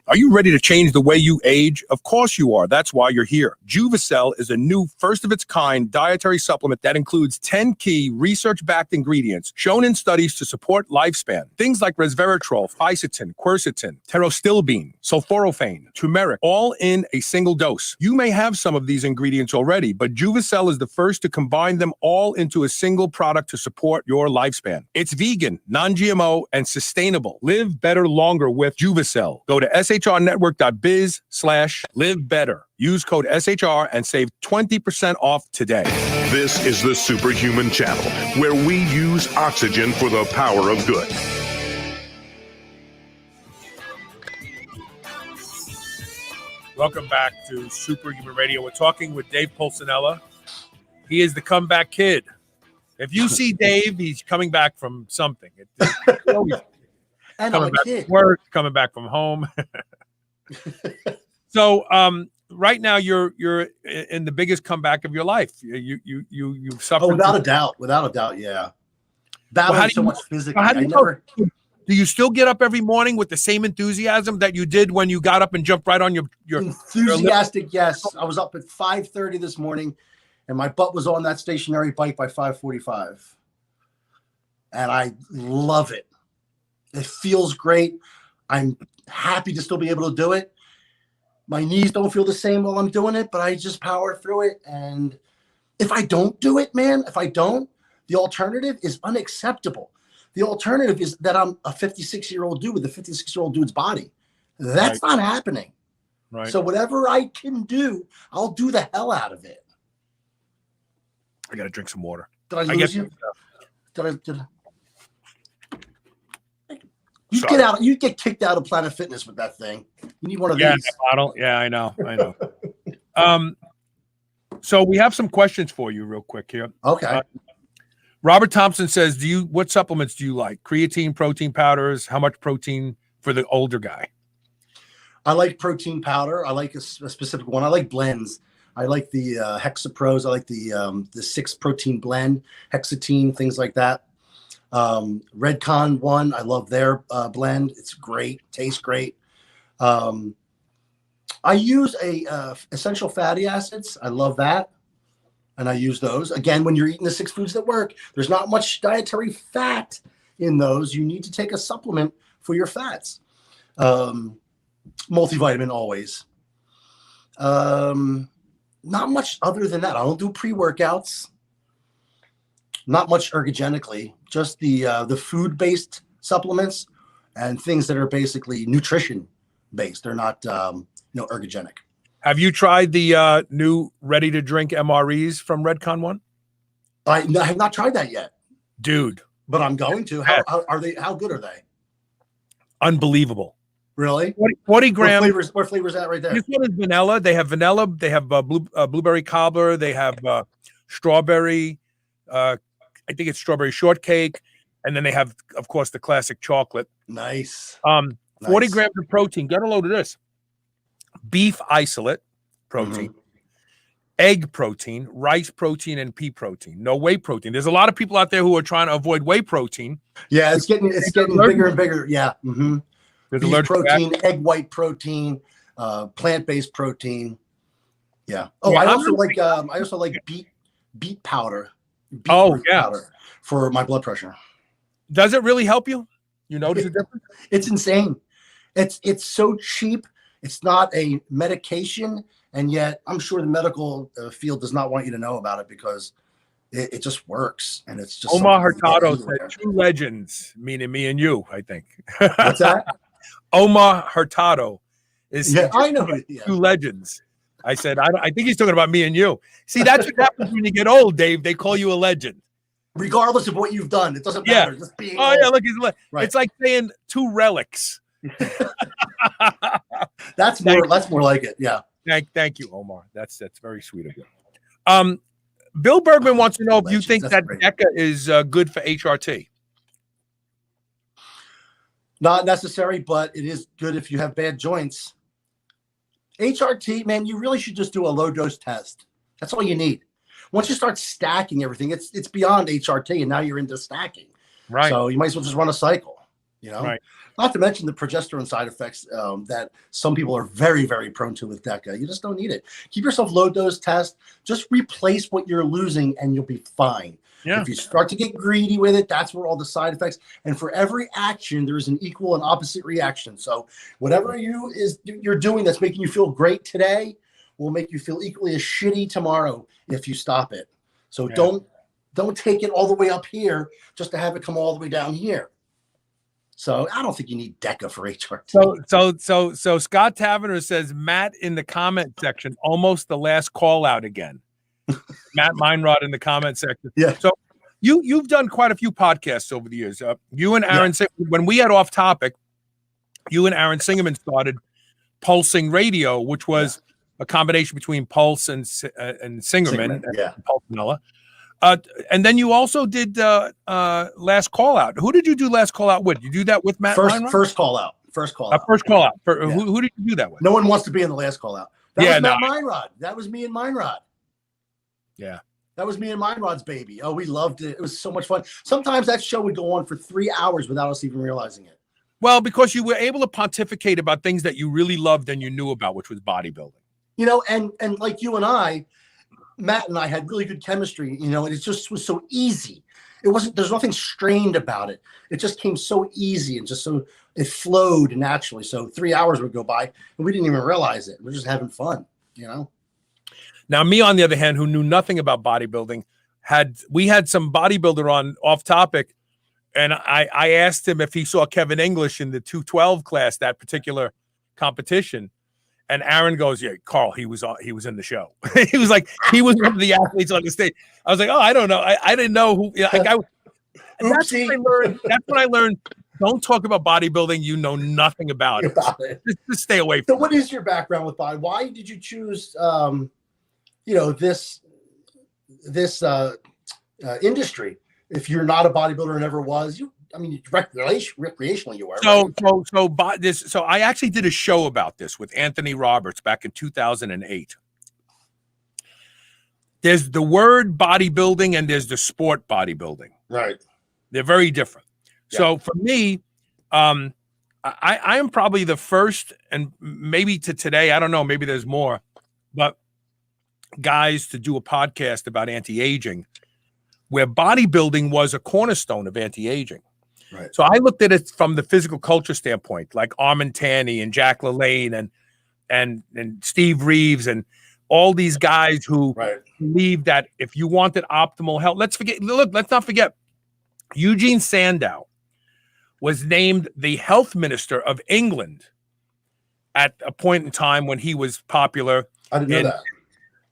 Are you ready to change the way you age? Of course you are. That's why you're here. Juvicell is a new first-of-its-kind dietary supplement that includes 10 key research-backed ingredients shown in studies to support lifespan. Things like resveratrol, fisetin, quercetin, pterostilbene, sulforaphane, turmeric, all in a single dose. You may have some of these ingredients already, but Juvicell is the first to combine them all into a single product to support your lifespan. It's vegan, non-GMO, and sustainable. Live better longer with Juvicell. Go to shrnetwork.biz/live better. Use code SHR and save 20% off today. This is the Superhuman Channel, where we use oxygen for the power of good. Welcome back to Superhuman Radio. We're talking with Dave Pulcinella. He is the comeback kid. If you see Dave, he's coming back from something. And coming back from work, coming back from home. So right now you're in the biggest comeback of your life. You've suffered. Oh, without a doubt, yeah. Battling so much physically. Do you still get up every morning with the same enthusiasm that you did when you got up and jumped right on your enthusiastic? Yes, I was up at 5:30 this morning, and my butt was on that stationary bike by 5:45, and I love it. It feels great. I'm happy to still be able to do it. My knees don't feel the same while I'm doing it, but I just power through it. And if I don't do it, man, the alternative is unacceptable. The alternative is that I'm a 56-year-old dude with a 56-year-old dude's body. That's not happening. Right. So whatever I can do, I'll do the hell out of it. I got to drink some water. Did I lose you? Did I? You get kicked out of Planet Fitness with that thing. You need one of these. Bottle. Yeah, I know. So we have some questions for you real quick here. Okay. Robert Thompson says, what supplements do you like? Creatine, protein powders? How much protein for the older guy? I like protein powder. I like a specific one. I like blends. I like the Hexapros. I like the 6 protein blend, hexatine, things like that. Redcon one. I love their blend. It's great. Tastes great. I use essential fatty acids. I love that. And I use those. Again, when you're eating the 6 foods that work, there's not much dietary fat in those. You need to take a supplement for your fats. Multivitamin always. Not much other than that. I don't do pre-workouts. Not much ergogenically. Just the food-based supplements and things that are basically nutrition-based. They're not ergogenic. Have you tried the new ready-to-drink MREs from Redcon One? I have not tried that yet, dude. But I'm going to. How are they? How good are they? Unbelievable. Really? 40 grams. What flavors that right there? This one is vanilla. They have vanilla. They have blueberry cobbler. They have strawberry. I think it's strawberry shortcake, and then they have, of course, the classic chocolate. Nice. 40 grams of protein. Get a load of this. Beef isolate protein, egg protein, rice protein, and pea protein. No whey protein. There's a lot of people out there who are trying to avoid whey protein. Yeah, it's getting bigger and bigger. Yeah. There's beef protein, egg white protein, plant-based protein. Yeah. Oh, yeah, I also like beet powder. Powder for my blood pressure. Does it really help you? You notice a difference? It's insane. It's so cheap. It's not a medication, and yet I'm sure the medical field does not want you to know about it because it just works, and it's just. Omar Hurtado said, "True legends," meaning me and you. I think. What's that? Omar Hurtado is. Yeah, I know. True legends. I said, I think he's talking about me and you. See, that's what happens when you get old, Dave. They call you a legend. Regardless of what you've done, it doesn't matter. Just being old. Yeah, look, right. It's like saying 2 relics. That's more like it. Yeah. Thank you, Omar. That's very sweet of you. Bill Bergman wants to know if you think that DECA is good for HRT. Not necessary, but it is good if you have bad joints. HRT, man, you really should just do a low dose test. That's all you need. Once you start stacking everything, it's beyond HRT, and now you're into stacking. Right. So you might as well just run a cycle. Right. Not to mention the progesterone side effects that some people are very, very prone to with DECA. You just don't need it. Keep yourself low dose test. Just replace what you're losing, and you'll be fine. Yeah. If you start to get greedy with it, that's where all the side effects. And for every action, there is an equal and opposite reaction. So whatever you're doing that's making you feel great today will make you feel equally as shitty tomorrow if you stop it. So don't take it all the way up here just to have it come all the way down here. So I don't think you need DECA for HRT. So Scott Taverner says, Matt in the comment section, almost the last call out again. Matt Meinrod in the comment section. Yeah. So you've done quite a few podcasts over the years. You and Aaron, when we had Off Topic, you and Aaron Singerman started Pulsing Radio, which was a combination between Pulse and Singerman. And Pulcinella. And then you also did Last Call Out. Who did you do Last Call Out with? Did you do that with Matt Meinrod? First Call Out. First Call Out. Who did you do that with? No one wants to be in the Last Call Out. That was Matt Meinrod. That was me and Meinrod. Yeah. That was me and Meinrod's baby. Oh, we loved it. It was so much fun. Sometimes that show would go on for 3 hours without us even realizing it. Well, because you were able to pontificate about things that you really loved and you knew about, which was bodybuilding. And like you and I, Matt and I had really good chemistry, and it just was so easy. There's nothing strained about it. It just came so easy and it flowed naturally. So 3 hours would go by and we didn't even realize it. We're just having fun, Now, me, on the other hand, who knew nothing about bodybuilding, we had some bodybuilder on Off Topic, and I asked him if he saw Kevin English in the 212 class, that particular competition. And Aaron goes, "Yeah, Carl, he was in the show." He was like, he was one of the athletes on the stage. I was like, "Oh, I don't know. I didn't know who." That's what I learned. Don't talk about bodybuilding. You know nothing about it. Just stay away from it. So what is your background with body? Why did you choose this industry. If you're not a bodybuilder and never was, recreationally you are. Right? So I actually did a show about this with Anthony Roberts back in 2008. There's the word bodybuilding and there's the sport bodybuilding. Right. They're very different. Yeah. So for me, I am probably the first, and maybe to today, I don't know, maybe there's more, but guys to do a podcast about anti-aging, where bodybuilding was a cornerstone of anti-aging. Right. So I looked at it from the physical culture standpoint, like Armin Tanny and Jack LaLanne and Steve Reeves and all these guys who believe that if you wanted optimal health, let's not forget, Eugene Sandow was named the health minister of England at a point in time when he was popular. I didn't know that.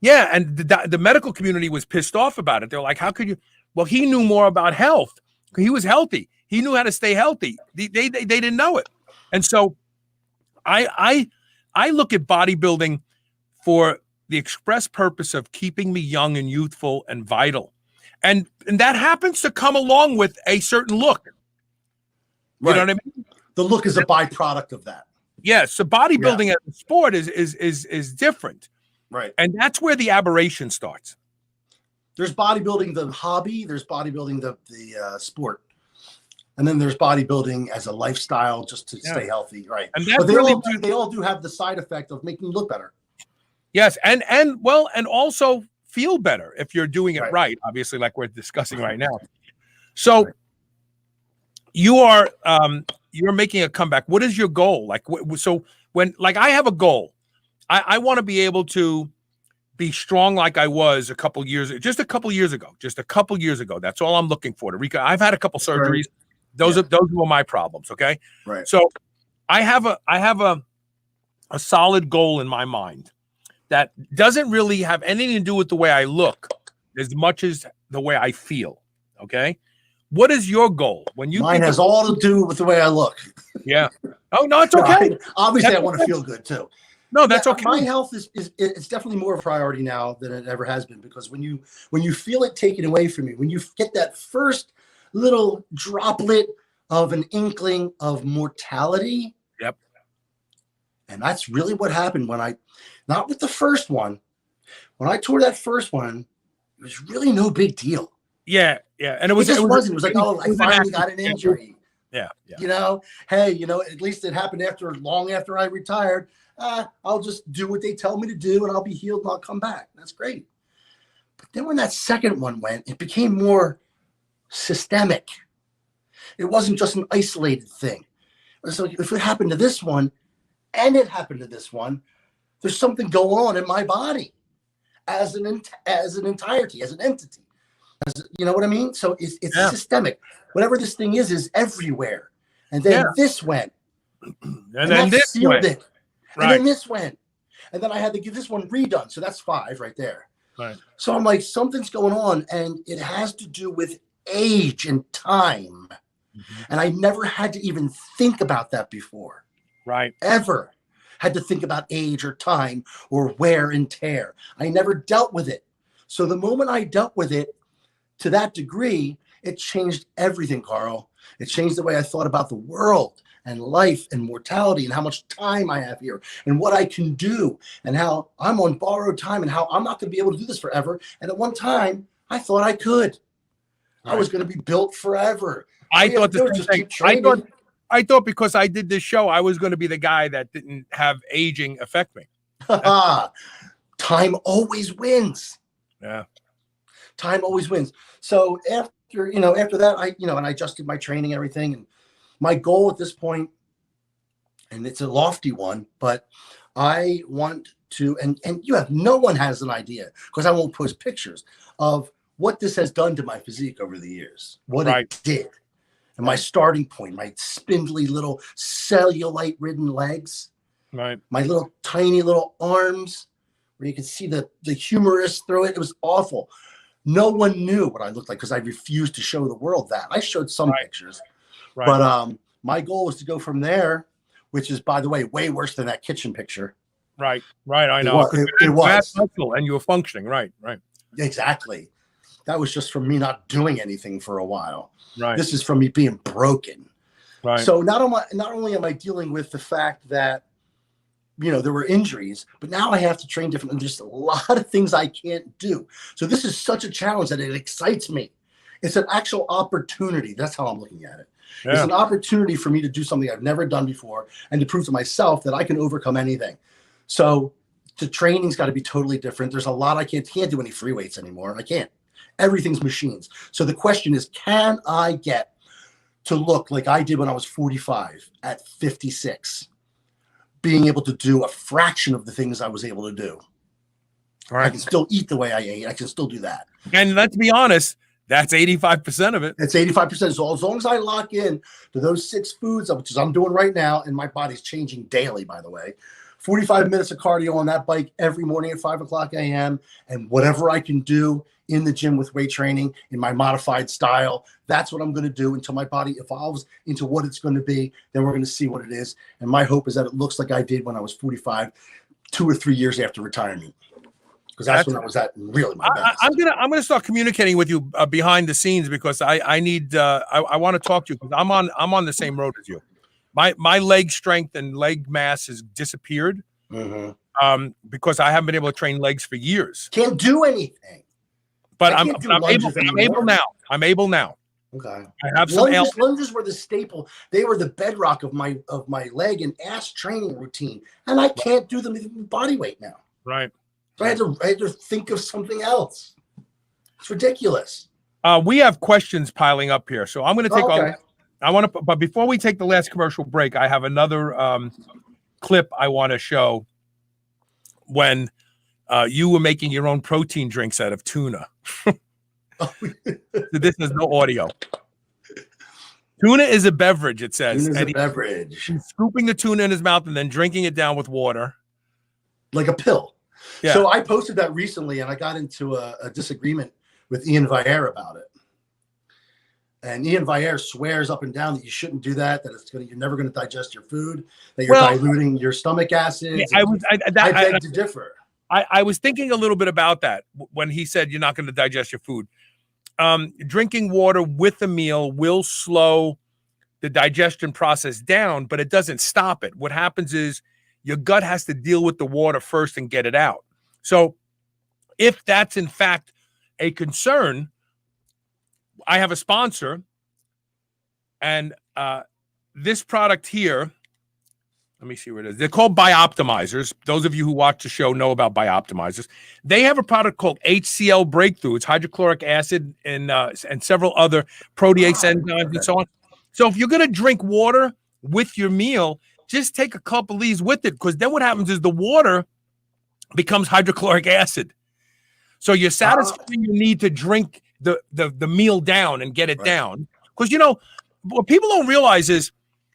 Yeah, and the medical community was pissed off about it. They're like, how could you? Well, he knew more about health. He was healthy. He knew how to stay healthy. They didn't know it. And so I look at bodybuilding for the express purpose of keeping me young and youthful and vital. And that happens to come along with a certain look. You know what I mean? The look is a byproduct of that. Yeah. So bodybuilding as a sport is different. Right. And that's where the aberration starts. There's bodybuilding, the hobby, there's bodybuilding, the sport. And then there's bodybuilding as a lifestyle just to stay healthy. Right. And that's but they all do have the side effect of making you look better. Yes. And also feel better if you're doing it right, obviously, like we're discussing right now. So you're making a comeback. What is your goal? I have a goal. I want to be able to be strong like I was a couple years ago. That's all I'm looking for. I've had a couple surgeries. Those were my problems. Okay. Right. So I have a solid goal in my mind that doesn't really have anything to do with the way I look as much as the way I feel. Okay. What is your goal? Mine has all to do with the way I look. Yeah. Oh no, it's okay. Obviously, I want to feel good too. No, that's okay. My health is it's definitely more of a priority now than it ever has been, because when you feel it taken away from you, when you get that first little droplet of an inkling of mortality. Yep. And that's really what happened not with the first one. When I tore that first one, it was really no big deal. Yeah, yeah. And it wasn't. It was like, oh, I finally got an injury. Yeah. Hey, at least it happened long after I retired. I'll just do what they tell me to do and I'll be healed and I'll come back. That's great. But then when that second one went, it became more systemic. It wasn't just an isolated thing. It was like, if it happened to this one and it happened to this one, there's something going on in my body as an entirety, as an entity. You know what I mean? So it's systemic. Whatever this thing is everywhere. And then this went. And then this sealed went. It. And then this went. And then I had to get this one redone. So that's 5 right there. Right. So I'm like, something's going on. And it has to do with age and time. Mm-hmm. And I never had to even think about that before. Right. Ever had to think about age or time or wear and tear. I never dealt with it. So the moment I dealt with it to that degree, it changed everything, Carl. It changed the way I thought about the world and life and mortality and how much time I have here and what I can do and how I'm on borrowed time and how I'm not going to be able to do this forever. And at one time, I thought I could. Right. I was going to be built forever. I thought the same thing. I thought because I did this show, I was going to be the guy that didn't have aging affect me. Time always wins. Yeah. Time always wins. So after that, I adjusted my training and everything. And my goal at this point, and it's a lofty one, but I want to, and no one has an idea, because I won't post pictures of what this has done to my physique over the years, what it did. And my starting point, my spindly little cellulite-ridden legs, my little tiny little arms, where you can see the humerus through it. It was awful. No one knew what I looked like because I refused to show the world that. I showed some pictures, but my goal was to go from there, which is, by the way, way worse than that kitchen picture. Right. I know. It was. Muscle and you were functioning. Right. Exactly. That was just from me not doing anything for a while. Right. This is from me being broken. Right. So not only am I dealing with the fact that, there were injuries, but now I have to train different, and there's a lot of things I can't do. So this is such a challenge that it excites me. It's an actual opportunity. That's how I'm looking at it. Yeah. It's an opportunity for me to do something I've never done before and to prove to myself that I can overcome anything. So the training's got to be totally different. There's a lot I can't do any free weights anymore. I can't. Everything's machines. So the question is, can I get to look like I did when I was 45 at 56? Being able to do a fraction of the things I was able to do. All right. I can still eat the way I ate. I can still do that. And let's be honest, that's 85% of it. It's 85%. So as long as I lock in to those 6 foods, which is I'm doing right now, and my body's changing daily, by the way, 45 minutes of cardio on that bike every morning at 5 o'clock a.m. and whatever I can do in the gym with weight training in my modified style, that's what I'm going to do until my body evolves into what it's going to be. Then we're going to see what it is. And my hope is that it looks like I did when I was 45, 2 or 3 years after retirement. Because that's when I was at really my best. I'm gonna start communicating with you behind the scenes because I need I want to talk to you because I'm on the same road as you. My leg strength and leg mass has disappeared because I haven't been able to train legs for years. Can't do anything. But I'm able now. I'm able now. Okay. I have some lunges were the staple. They were the bedrock of my leg and ass training routine, and I can't do them with body weight now. Right. So I had to think of something else. It's ridiculous. We have questions piling up here, so I'm going to take but before we take the last commercial break, I have another clip I want to show when you were making your own protein drinks out of tuna. So this is no audio. Tuna is a beverage, it says. Tuna is a beverage. He's scooping the tuna in his mouth and then drinking it down with water. Like a pill. Yeah. So I posted that recently, and I got into a disagreement with Ian Vier about it. And Ian Vier swears up and down that you shouldn't do that, you're never going to digest your food, that you're diluting your stomach acids. Yeah, I beg to differ. I was thinking a little bit about that when he said you're not going to digest your food. Drinking water with a meal will slow the digestion process down, but it doesn't stop it. What happens is your gut has to deal with the water first and get it out. So if that's in fact a concern, I have a sponsor, and this product here, let me see where it is. They're called Bioptimizers. Those of you who watch the show know about Bioptimizers. They have a product called HCl Breakthrough. It's hydrochloric acid and several other protease enzymes and so on. So if you're going to drink water with your meal, just take a couple of these with it, because then what happens is the water becomes hydrochloric acid. So you're satisfying your need to drink the meal down and get it down. Because, what people don't realize is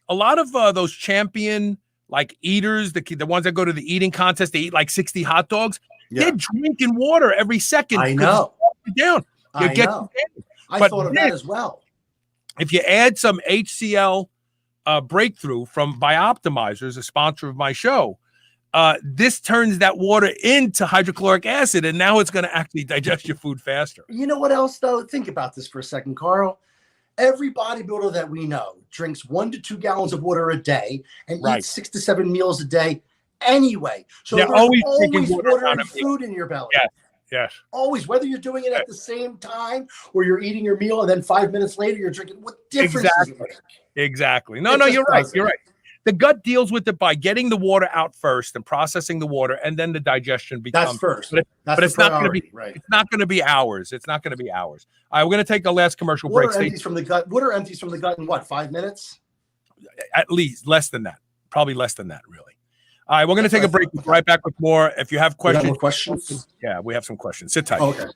a lot of those champion like eaters, the ones that go to the eating contest, they eat like 60 hot dogs. Yeah. They're drinking water every second. I know. Down. I know. I thought of that as well. If you add some HCl Breakthrough from Bioptimizers, a sponsor of my show, this turns that water into hydrochloric acid, and now it's going to actually digest your food faster. You know what else, though? Think about this for a second, Carl. Every bodybuilder that we know drinks 1 to 2 gallons of water a day and eats 6 to 7 meals a day anyway. So there's always water and food in your belly. Yes. Always, whether you're doing it at the same time or you're eating your meal and then 5 minutes later you're drinking. What difference does it make? Exactly. No, you're right. You're right. The gut deals with it by getting the water out first and processing the water, and then the digestion becomes. That's first. But it's not going to be. Right. It's not going to be hours. It's not going to be hours. All right, we're going to take a last commercial break. Water empties from the gut. Water empties from the gut in what? 5 minutes? At least less than that. Probably less than that, really. All right, we're going to take a break. We'll be right back with more. If you have questions, more questions. Yeah, we have some questions. Sit tight. Okay.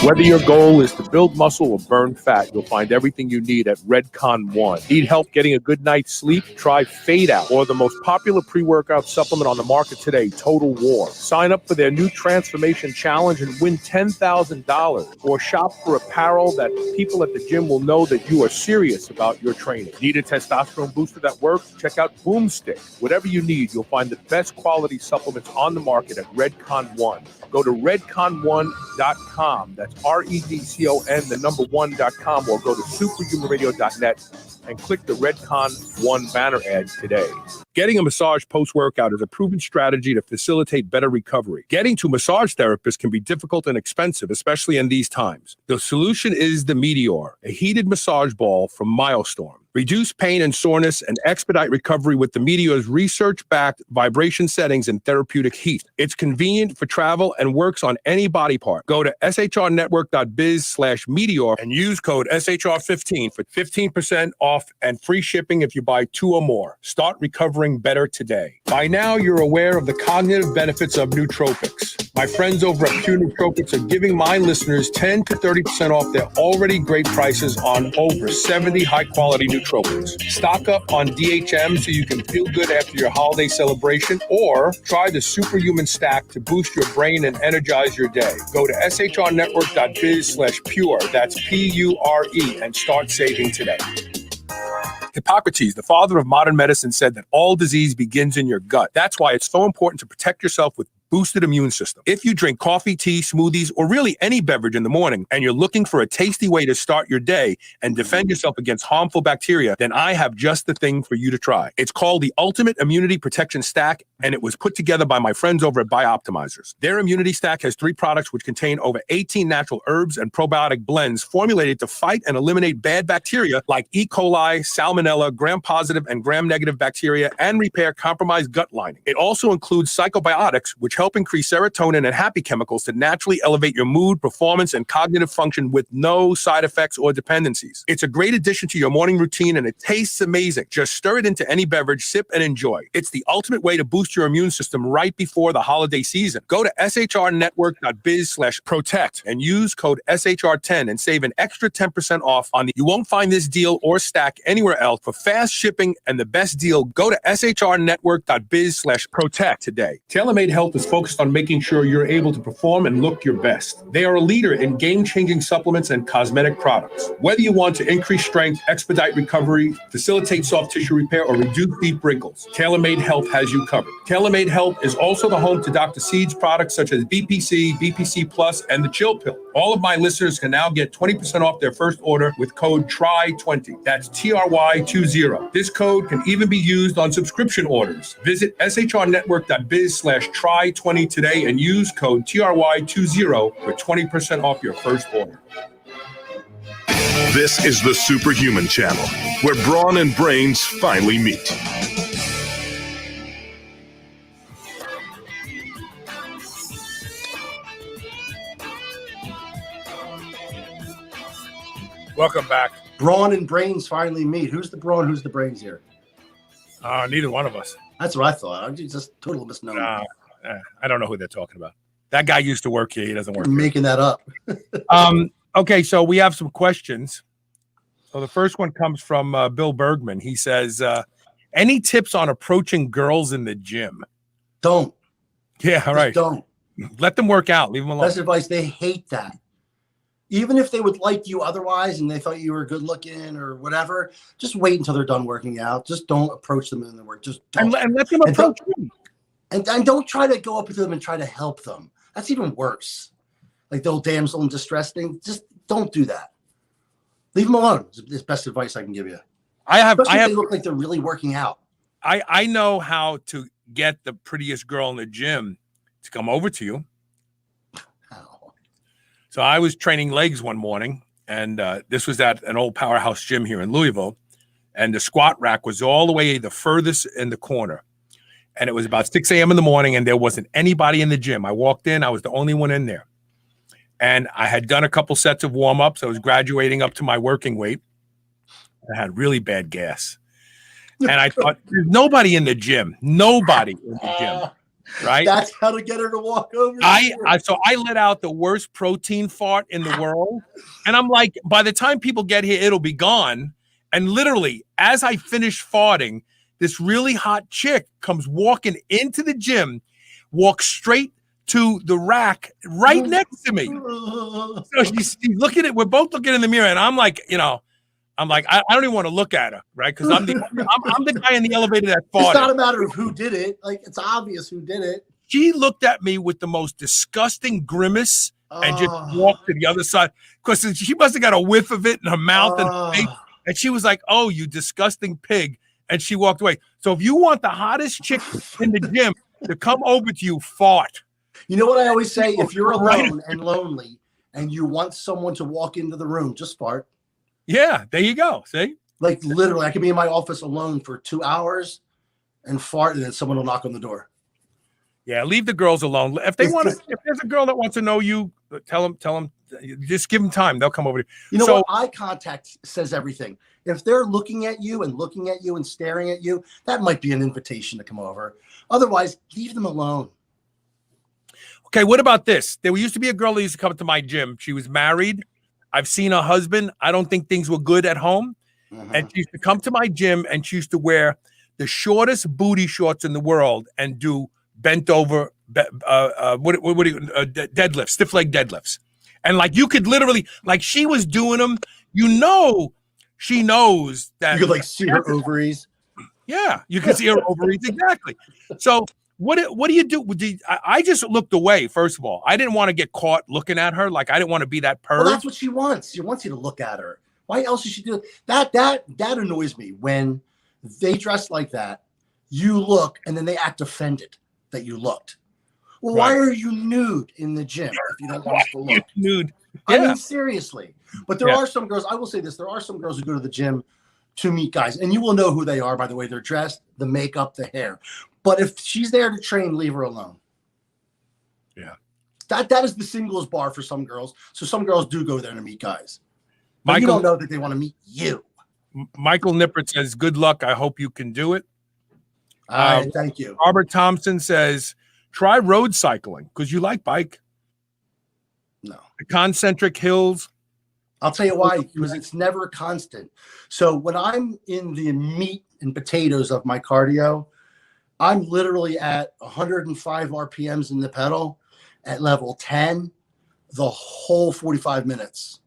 Whether your goal is to build muscle or burn fat, you'll find everything you need at Redcon One. Need help getting a good night's sleep? Try Fade Out, or the most popular pre-workout supplement on the market today, Total War. Sign up for their new Transformation Challenge and win $10,000, or shop for apparel that people at the gym will know that you are serious about your training. Need a testosterone booster that works? Check out Boomstick. Whatever you need, you'll find the best quality supplements on the market at Redcon One. Go to redcon1.com. That's REDCON, the number 1.com, or go to superhumanradio.net and click the Redcon One banner ad today. Getting a massage post-workout is a proven strategy to facilitate better recovery. Getting to a massage therapist can be difficult and expensive, especially in these times. The solution is the Meteor, a heated massage ball from Milestorm. Reduce pain and soreness and expedite recovery with the Meteor's research-backed vibration settings and therapeutic heat. It's convenient for travel and works on any body part. Go to shrnetwork.biz/Meteor and use code SHR15 for 15% off and free shipping if you buy 2 or more. Start recovering better today. By now, you're aware of the cognitive benefits of nootropics. My friends over at Pure Nootropics are giving my listeners 10 to 30% off their already great prices on over 70 high-quality nootropics. Stock up on DHM so you can feel good after your holiday celebration, or try the Superhuman Stack to boost your brain and energize your day. Go to shrnetwork.biz/pure, that's PURE, and start saving today. Hippocrates, the father of modern medicine, said that all disease begins in your gut. That's why it's so important to protect yourself with boosted immune system. If you drink coffee, tea, smoothies, or really any beverage in the morning, and you're looking for a tasty way to start your day and defend yourself against harmful bacteria, then I have just the thing for you to try. It's called the Ultimate Immunity Protection Stack, and it was put together by my friends over at Bioptimizers. Their immunity stack has 3 products which contain over 18 natural herbs and probiotic blends formulated to fight and eliminate bad bacteria like E. coli, salmonella, gram-positive and gram-negative bacteria, and repair compromised gut lining. It also includes psychobiotics, which help increase serotonin and happy chemicals to naturally elevate your mood, performance, and cognitive function with no side effects or dependencies. It's a great addition to your morning routine, and it tastes amazing. Just stir it into any beverage, sip, and enjoy. It's the ultimate way to boost your immune system right before the holiday season. Go to shrnetwork.biz/protect and use code SHR10 and save an extra 10% off on the. You won't find this deal or stack anywhere else. For fast shipping and the best deal, go to shrnetwork.biz/protect today. TaylorMade Health is focused on making sure you're able to perform and look your best. They are a leader in game-changing supplements and cosmetic products. Whether you want to increase strength, expedite recovery, facilitate soft tissue repair, or reduce deep wrinkles, TaylorMade Health has you covered. TaylorMade Health is also the home to Dr. Seed's products such as BPC, BPC Plus, and the Chill Pill. All of my listeners can now get 20% off their first order with code TRY20. That's TRY20. This code can even be used on subscription orders. Visit shrnetwork.biz/try20 today and use code TRY20 for 20% off your first order. This is the Superhuman Channel, where brawn and brains finally meet. Welcome back. Brawn and brains finally meet. Who's the brawn? Who's the brains here? Neither one of us. That's what I thought. I'm just total misnomer. I don't know who they're talking about. That guy used to work here. He doesn't work I'm here. making that up. Okay, so we have some questions. So the first one comes from Bill Bergman. He says, any tips on approaching girls in the gym? Don't. Yeah, all right. Don't. Let them work out. Leave them alone. Best advice. They hate that. Even if they would like you otherwise and they thought you were good looking or whatever, just wait until they're done working out. Just don't approach them in the work. Just don't. And let them approach you. And don't try to go up to them and try to help them. That's even worse. Like the old damsel in distress thing. Just don't do that. Leave them alone. It's the best advice I can give you. Especially if they look like they're really working out. I know how to get the prettiest girl in the gym to come over to you. How? So I was training legs one morning, and this was at an old powerhouse gym here in Louisville, and the squat rack was all the way the furthest in the corner. And it was about 6 a.m. in the morning, and there wasn't anybody in the gym. I walked in. I was the only one in there. And I had done a couple sets of warm-ups. I was graduating up to my working weight. I had really bad gas. And I thought, there's nobody in the gym. Nobody in the gym. right? That's how to get her to walk over. So I let out the worst protein fart in the world. And I'm like, by the time people get here, it'll be gone. And literally, as I finish farting, this really hot chick comes walking into the gym, walks straight to the rack right next to me. So she's looking at, we're both looking in the mirror, and I'm like, I don't even want to look at her, right? Because I'm the guy in the elevator that farted. It's not a matter of who did it. Like, it's obvious who did it. She looked at me with the most disgusting grimace and just walked to the other side, because she must have got a whiff of it in her mouth and face, and she was like, "Oh, you disgusting pig," and she walked away. So if you want the hottest chick in the gym to come over to you, fart. You know what I always say? If you're alone and lonely and you want someone to walk into the room, just fart. Yeah, there you go. See? Like, literally, I could be in my office alone for 2 hours and fart, and then someone will knock on the door. Yeah, leave the girls alone. If they want to, if there's a girl that wants to know you, tell them, just give them time. They'll come over to you. You know what? Eye contact says everything. If they're looking at you and staring at you, that might be an invitation to come over. Otherwise, leave them alone. Okay, what about this? There used to be a girl that used to come to my gym. She was married. I've seen her husband. I don't think things were good at home. And she used to come to my gym, and she used to wear the shortest booty shorts in the world and do bent over deadlifts, stiff leg deadlifts. And like, you could literally, like, she was doing them, she knows that you could like see her ovaries. Yeah, you can see her ovaries. Exactly. So what do you do? I just looked away. First of all, I didn't want to get caught looking at her. Like, I didn't want to be that perv. Well, that's what she wants. She wants you to look at her. Why else should she do that? That annoys me when they dress like that. You look, and then they act offended that you looked. Well, why are you nude in the gym if you don't want us to look? Nude. Yeah. I mean, seriously. But there are some girls, I will say this, there are some girls who go to the gym to meet guys, and you will know who they are by the way they're dressed, the makeup, the hair. But if she's there to train, leave her alone. Yeah. That is the singles bar for some girls. So some girls do go there to meet guys. But you don't know that they want to meet you. Michael Nippert says, "Good luck. I hope you can do it." Thank you. Robert Thompson says, "Try road cycling because you like bike." No. The concentric hills. I'll tell you why, because it's never constant. So when I'm in the meat and potatoes of my cardio, I'm literally at 105 RPMs in the pedal at level 10 the whole 45 minutes.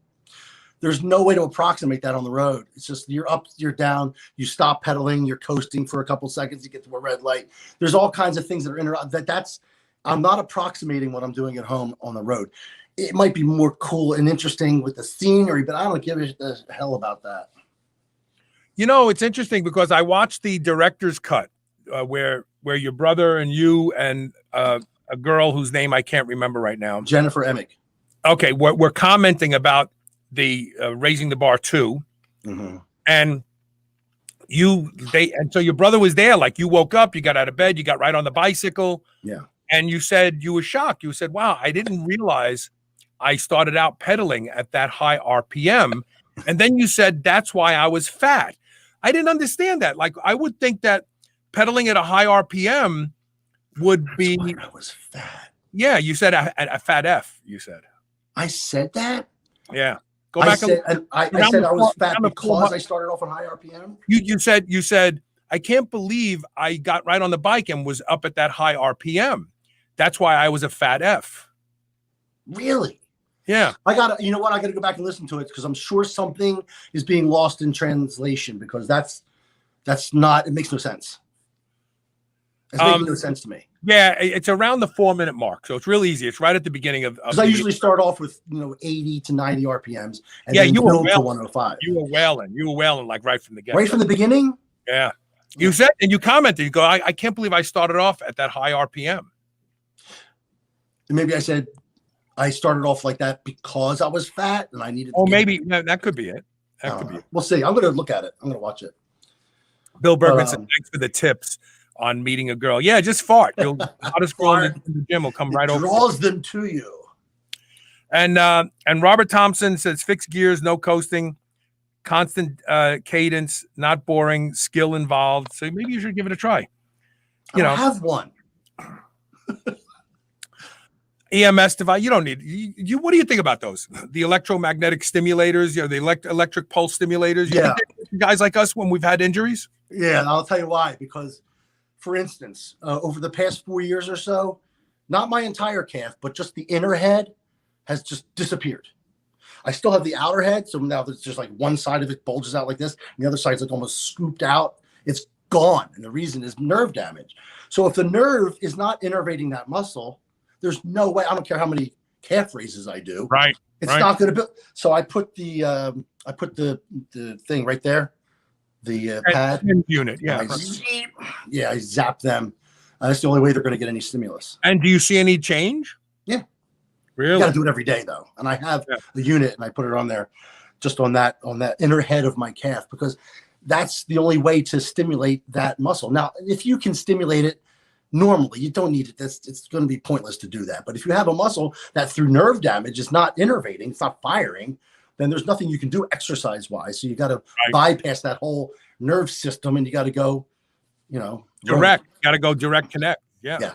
There's no way to approximate that on the road. It's just you're up, you're down, you stop pedaling, you're coasting for a couple seconds, you get to a red light. There's all kinds of things that are I'm not approximating what I'm doing at home on the road. It might be more cool and interesting with the scenery, but I don't give a hell about that. You know, it's interesting because I watched the director's cut where your brother and you and a girl whose name I can't remember right now. Jennifer Emick. Okay, we're commenting about the Raising the Bar 2. And so your brother was there, like you woke up, you got out of bed, you got right on the bicycle. Yeah. And you said you were shocked. You said, wow, I didn't realize I started out pedaling at that high RPM. And then you said, that's why I was fat. I didn't understand that. Like, I would think that pedaling at a high RPM would be. That's why I was fat. Yeah, you said a fat F, you said. I said that? Yeah. Go back. I said I was fat because I started off on high RPM? You said, I can't believe I got right on the bike and was up at that high RPM. That's why I was a fat F. Really? Yeah. You know what? I got to go back and listen to it because I'm sure something is being lost in translation because that's not, it makes no sense. It's making no sense to me. Yeah, it's around the 4-minute mark. So it's real easy. It's right at the beginning of because I usually start off with 80 to 90 RPMs and then you build to 105. You were wailing like right from the get. Right from the beginning? Yeah. You said, and you commented, you go, I can't believe I started off at that high RPM. And maybe I said I started off like that because I was fat and I needed. Oh, maybe that could be it. That could be it. We'll see. I'm going to look at it. I'm going to watch it. Bill Bergman said, thanks for the tips on meeting a girl. Yeah, just fart. The hottest girl in the gym will come right over. Draws them to you. And Robert Thompson says, fixed gears, no coasting, constant cadence, not boring, skill involved. So maybe you should give it a try. I have one. EMS device. You don't need you. What do you think about those? The electromagnetic stimulators, the electric pulse stimulators. You Yeah. think guys like us when we've had injuries. Yeah, and I'll tell you why. Because, for instance, over the past 4 years or so, not my entire calf, but just the inner head has just disappeared. I still have the outer head, so now there's just like one side of it bulges out like this, and the other side's like almost scooped out. It's gone, and the reason is nerve damage. So if the nerve is not innervating that muscle, there's no way. I don't care how many calf raises I do. Right. It's not going to build. So I put the thing right there, the pad unit. Yeah. I zap them. That's the only way they're going to get any stimulus. And do you see any change? Yeah. Really? You got to do it every day though. And I have the unit, and I put it on there, just on that inner head of my calf, because that's the only way to stimulate that muscle. Now, if you can stimulate it normally, you don't need it. It's going to be pointless to do that. But if you have a muscle that through nerve damage is not innervating, it's not firing, then there's nothing you can do exercise-wise. So you got to bypass that whole nerve system, and you got to go, direct. Got to go direct connect. Yeah.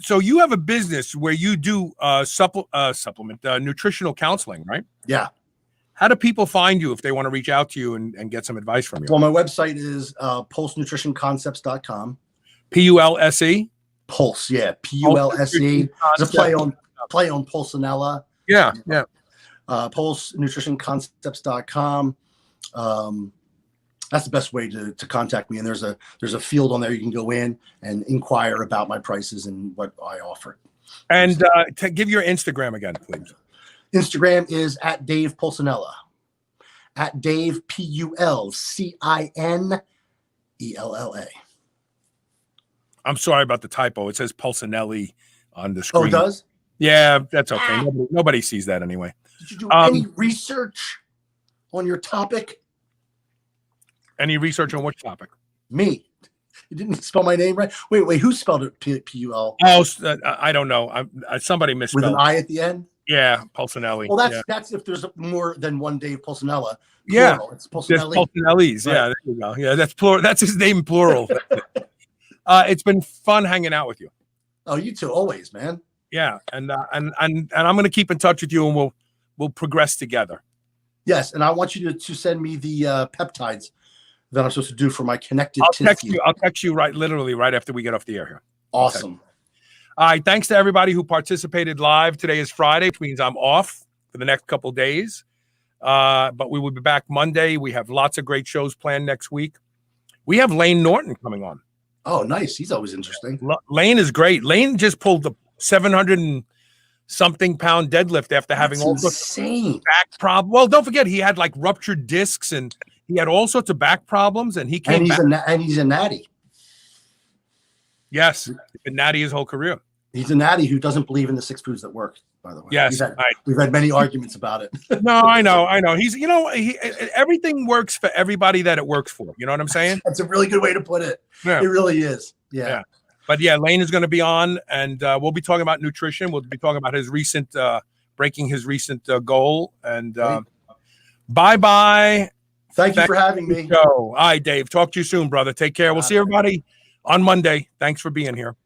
So you have a business where you do supplement nutritional counseling, right? Yeah. How do people find you if they want to reach out to you and get some advice from you? Well, my website is pulsenutritionconcepts.com. Pulse? Pulse, yeah. Pulse. It's a play on Pulcinella. Yeah. Pulsenutritionconcepts.com. That's the best way to contact me. And there's a field on there you can go in and inquire about my prices and what I offer. And to give your Instagram again, please. Instagram is at Dave Pulcinella. At Dave Pulcinella. I'm sorry about the typo. It says Pulcinelli on the screen. Oh, it does? Yeah, that's okay. Nobody sees that anyway. Did you do any research on your topic? Any research on which topic? Me. You didn't spell my name right. Wait. Who spelled it? P-U-L. Oh, I don't know. Somebody misspelled. With an I at the end. Yeah, Pulcinelli. Well, that's if there's more than one Dave Pulcinella. Yeah, plural. It's Pulcinelli. Pulcinellis. Right. Yeah, there you go. Yeah, that's plural. That's his name, plural. It's been fun hanging out with you. Oh, you too, always, man. Yeah, and I'm going to keep in touch with you, and we'll progress together. Yes, and I want you to send me the peptides that I'm supposed to do for my connected. I'll text you literally right after we get off the air here. Awesome. All right, thanks to everybody who participated live. Today is Friday, which means I'm off for the next couple of days. But we will be back Monday. We have lots of great shows planned next week. We have Lane Norton coming on. Oh, nice. He's always interesting. Lane is great. Lane just pulled the 700 and something pound deadlift after having all sorts of back problems. Well, don't forget, he had like ruptured discs and he had all sorts of back problems, and he came back. And he's a natty. Yes, been natty his whole career. He's a natty who doesn't believe in the 6 foods that work, by the way. Yes, we've had many arguments about it. No, I know. He's, everything works for everybody that it works for. You know what I'm saying? That's a really good way to put it. Yeah. It really is. Yeah. But yeah, Lane is going to be on, and we'll be talking about nutrition. We'll be talking about his recent, breaking his recent goal. And bye-bye. Thank you for having me. All right, Dave. Talk to you soon, brother. Take care. We'll see everybody on Monday. Thanks for being here.